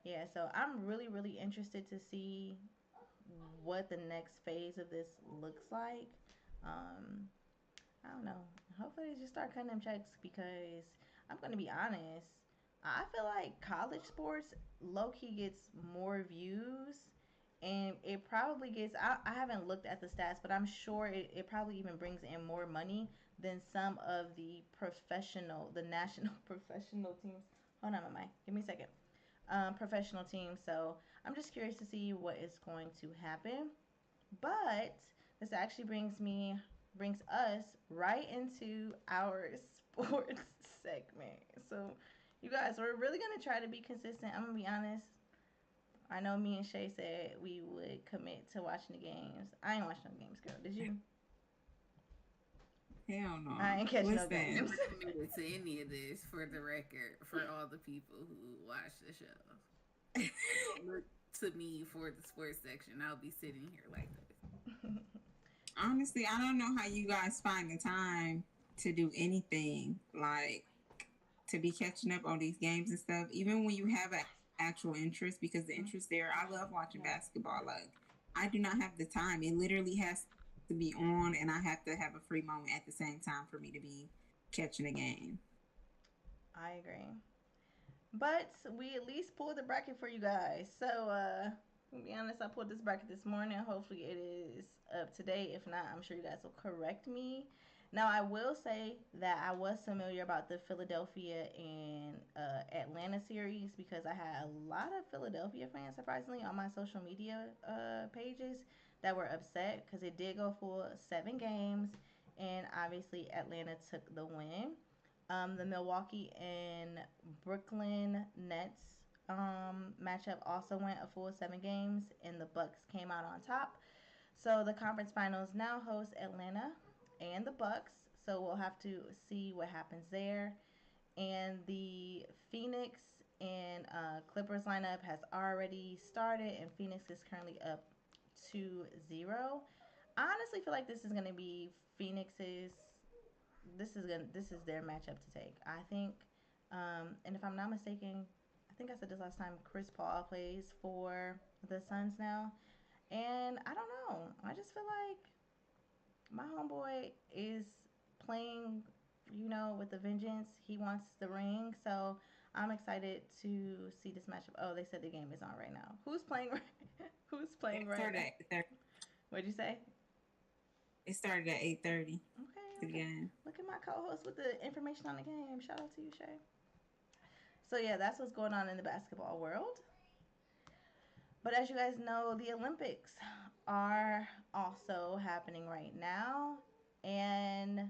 Yeah, so I'm really, really interested to see what the next phase of this looks like. Um, I don't know. Hopefully, they just start cutting them checks because I'm going to be honest. I feel like college sports low key gets more views, and it probably gets. I haven't looked at the stats, but I'm sure it probably even brings in more money than some of the national professional teams. Hold on, my mic. Give me a second. Professional teams. So I'm just curious to see what is going to happen. But this actually brings us right into our sports segment. So you guys, we're really gonna try to be consistent. I'm gonna be honest. I know me and Shay said we would commit to watching the games. I ain't watching no games, girl. Did you? Hell no. I ain't catching no Listen. games. I'm not committed to any of this for the record, for all the people who watch the show. Look to me for the sports section. I'll be sitting here like this. Honestly, I don't know how you guys find the time to do anything, like to be catching up on these games and stuff, even when you have an actual interest, because the interest there, I love watching basketball. Like, I do not have the time. It literally has to be on, and I have to have a free moment at the same time for me to be catching a game. I agree. But we at least pulled the bracket for you guys. So, to be honest, I pulled this bracket this morning. Hopefully, it is up to date. If not, I'm sure you guys will correct me. Now, I will say that I was familiar about the Philadelphia and Atlanta series because I had a lot of Philadelphia fans, surprisingly, on my social media pages that were upset because it did go for 7 games, and obviously Atlanta took the win. The Milwaukee and Brooklyn Nets matchup also went a full 7 games, and the Bucks came out on top. So the conference finals now host Atlanta and the Bucks. So we'll have to see what happens there. And the Phoenix and Clippers lineup has already started, and Phoenix is currently up 2-0. I honestly feel like this is going to be Phoenix's. This is their matchup to take. I think, and if I'm not mistaken, I think I said this last time. Chris Paul plays for the Suns now, and I don't know. I just feel like my homeboy is playing, with the vengeance. He wants the ring, so I'm excited to see this matchup. Oh, they said the game is on right now. Who's playing? Who's playing right now? What'd you say? It started at 8:30. Okay. Again. Look at my co-host with the information on the game. Shout out to you, Shay. So yeah, that's what's going on in the basketball world. But as you guys know, the Olympics are also happening right now, and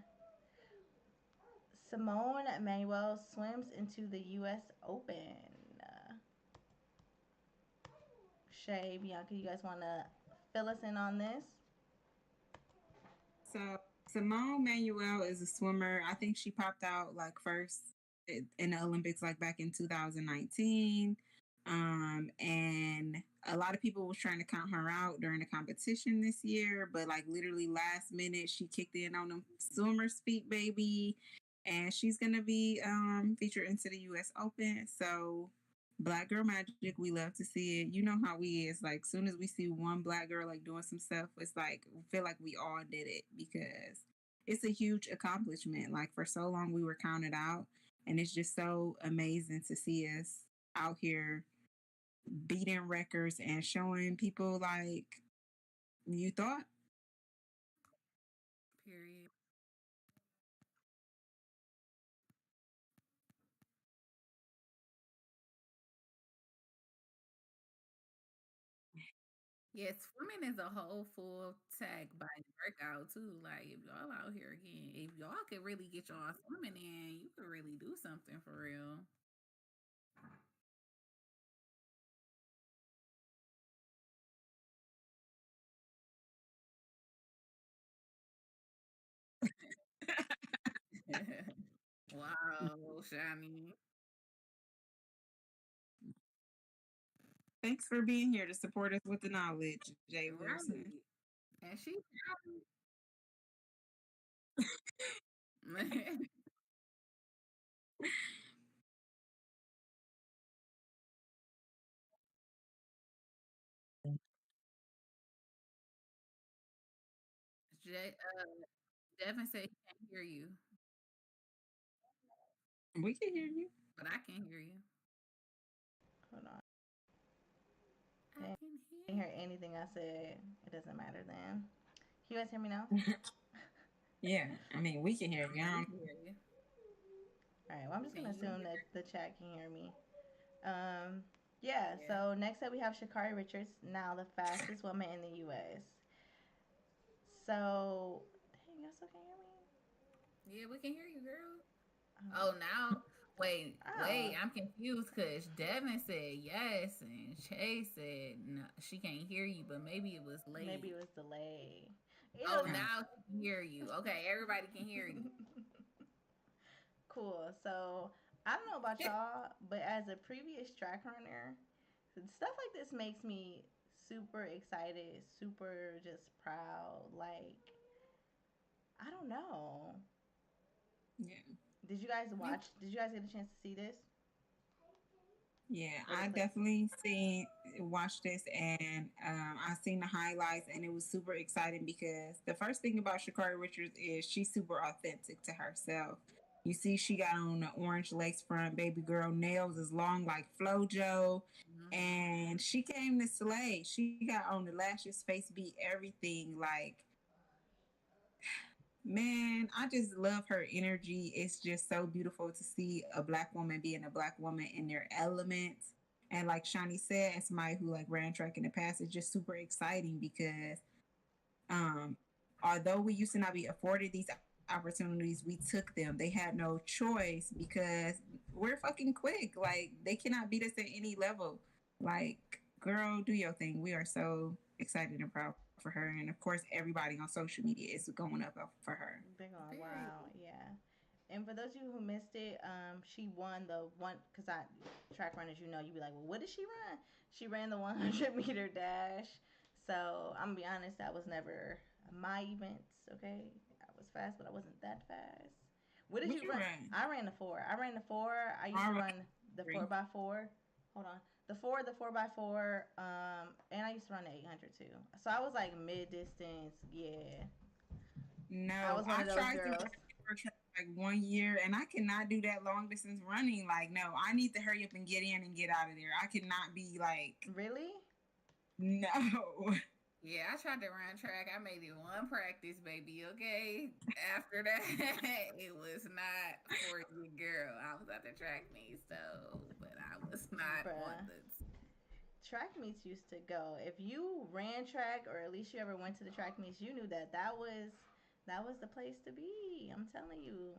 Simone Manuel swims into the U.S. Open. Shay, Bianca, you guys want to fill us in on this? So Simone Manuel is a swimmer. I think she popped out like first in the Olympics like back in 2019. And a lot of people was trying to count her out during the competition this year, but like literally last minute, she kicked in on them swimmers feet, baby, and she's gonna be featured into the U.S. Open. So, Black Girl Magic, we love to see it. You know how we is. Like, soon as we see one Black girl like doing some stuff, it's like we feel like we all did it because it's a huge accomplishment. Like for so long, we were counted out, and it's just so amazing to see us out here beating records and showing people like you thought. Period. Yeah, swimming is a whole full tag body workout too. Like if y'all out here again, if y'all could really get y'all swimming in, you could really do something for real. Wow, Shani. Thanks for being here to support us with the knowledge, Jay Wilson. Right. And she Devin said he can't hear you, We can hear you. but I can hear you. Hold on. I I can didn't hear anything I said. It doesn't matter then. Can you guys hear me now? Yeah, I mean, we can hear you. I can hear you. All right. Well, I'm just Can gonna you assume hear? that the chat can hear me. Yeah. So next up we have Shakari Richards, now the fastest woman in the U.S. So, dang, y'all still can't hear me? Yeah, we can hear you, girl. Oh, now wait, I'm confused because Devin said yes and Chase said no, she can't hear you, but maybe it was late. Maybe it was delayed. Oh, now she can hear you. Okay, everybody can hear you. Cool. So I don't know about y'all, but as a previous track runner, stuff like this makes me super excited, super just proud. Like, I don't know. Yeah. Did you guys watch? Did you guys get a chance to see this? Yeah, I definitely watched this, and I seen the highlights, and it was super exciting because the first thing about Shakari Richards is she's super authentic to herself. You see, she got on the orange lace front, baby girl, nails as long like FloJo, and she came to slay. She got on the lashes, face beat, everything. Like, man, I just love her energy. It's just so beautiful to see a Black woman being a Black woman in their element. And like Shani said, as somebody who like ran track in the past, it's just super exciting because although we used to not be afforded these opportunities, we took them. They had no choice because we're fucking quick. Like, they cannot beat us at any level. Like, girl, do your thing. We are so excited and proud for her. And of course, everybody on social media is going up for her. They're going, wow, yeah. And for those of you who missed it, she won the one, because track runners, you know, you'd be like, well, what did she run? She ran the 100-meter dash. So I'm going to be honest, that was never my event, okay? I was fast, but I wasn't that fast. What did you run? I ran the 4. I used to run the 4x4. Hold on. The 4x4, and I used to run the 800 too. So I was like mid distance, yeah. No, I was one of those girls. To like 1 year, and I cannot do that long distance running. Like, no, I need to hurry up and get in and get out of there. I cannot be like, really? No. Yeah, I tried to run track. I made it one practice, baby. Okay. After that, it was not for you, girl. I was at the track meet, so, but I was not on the track meets used to go. If you ran track, or at least you ever went to the track meets, you knew that was the place to be. I'm telling you,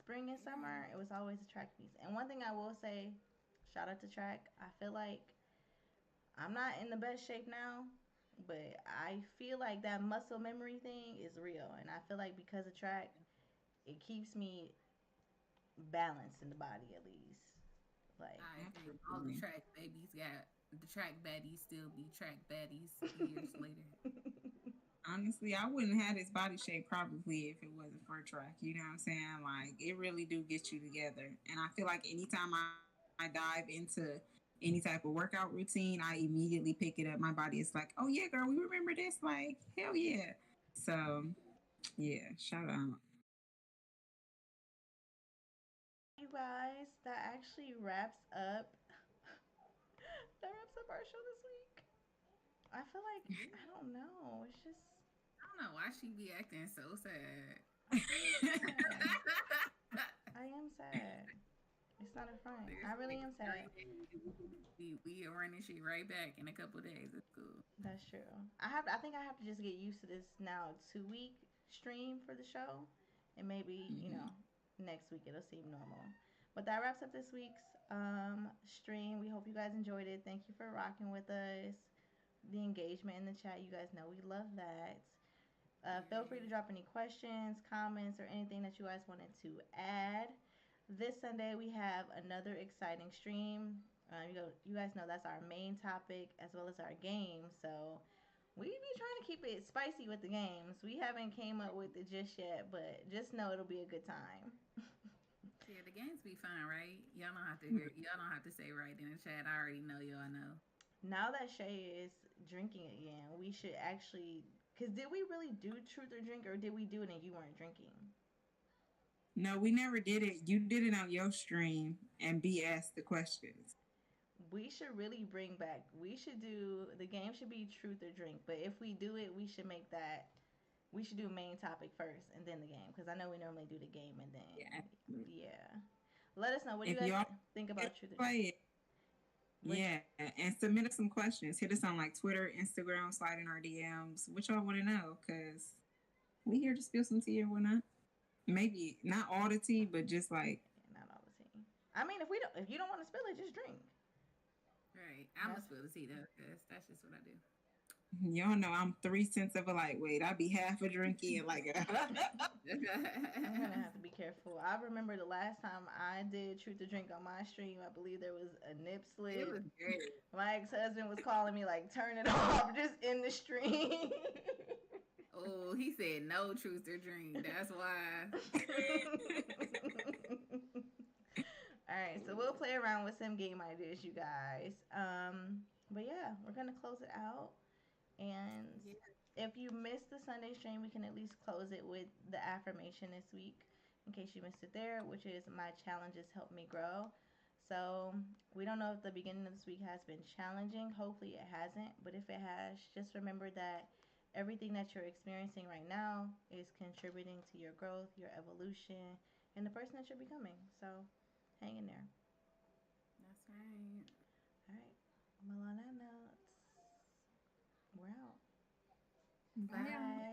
spring and summer, it was always the track meets. And one thing I will say, shout out to track. I feel like I'm not in the best shape now, but I feel like that muscle memory thing is real, and I feel like because of track, it keeps me balanced in the body at least. Like, I agree. All the track babies got the track baddies still be track baddies years later. Honestly, I wouldn't have this body shape probably if it wasn't for track. You know what I'm saying? Like, it really do get you together. And I feel like anytime I dive into any type of workout routine, I immediately pick it up. My body is like, oh yeah, girl, we remember this. Like, hell yeah. So, yeah, shout out. you guys, that actually wraps up. That wraps up our show this week. I feel like I don't know. It's just I don't know why she be acting so sad. I am sad. It's not a front. I really am sad. We are running shit right back in a couple days. It's cool. That's true. I think I have to just get used to this now 2 week stream for the show, and maybe next week it'll seem normal. But that wraps up this week's stream. We hope you guys enjoyed it. Thank you for rocking with us. The engagement in the chat, you guys know we love that. Feel free to drop any questions, comments, or anything that you guys wanted to add. This Sunday we have another exciting stream. You guys know that's our main topic as well as our game. So we be trying to keep it spicy with the games. We haven't came up with it just yet, but just know it'll be a good time. Yeah, the games be fun, right? Y'all don't have to hear. Y'all don't have to say right in the chat. I already know y'all know. Now that Shay is drinking again, we should actually. Cause did we really do truth or drink, or did we do it and you weren't drinking? No, we never did it. You did it on your stream and B asked the questions. We should really bring back. We should do the game. Should be truth or drink. But if we do it, we should make that. We should do main topic first and then the game, because I know we normally do the game and then yeah. Let us know what do you guys think about truth or drink. Yeah, and submit us some questions. Hit us on like Twitter, Instagram, slide in our DMs. What y'all want to know? Because we here to spill some tea or whatnot. Maybe not all the tea, but just like not all the tea. I mean, if you don't want to spill it, just drink. Right, I'm gonna spill the tea though, because that's just what I do. Y'all know I'm 3 cents of a lightweight. I be half a drink in like I'm gonna have to be careful. I remember the last time I did truth or drink on my stream, I believe there was a nip slip. It was great. My ex-husband was calling me like, turn it off just in the stream. Oh, he said no truth or drink. That's why. All right, so we'll play around with some game ideas, you guys. But yeah, we're gonna close it out. And if you missed the Sunday stream, we can at least close it with the affirmation this week, in case you missed it there, which is my challenges help me grow. So we don't know if the beginning of this week has been challenging. Hopefully it hasn't. But if it has, just remember that everything that you're experiencing right now is contributing to your growth, your evolution, and the person that you're becoming. So hang in there. That's right. All right. Well, on that note, we're out. Bye.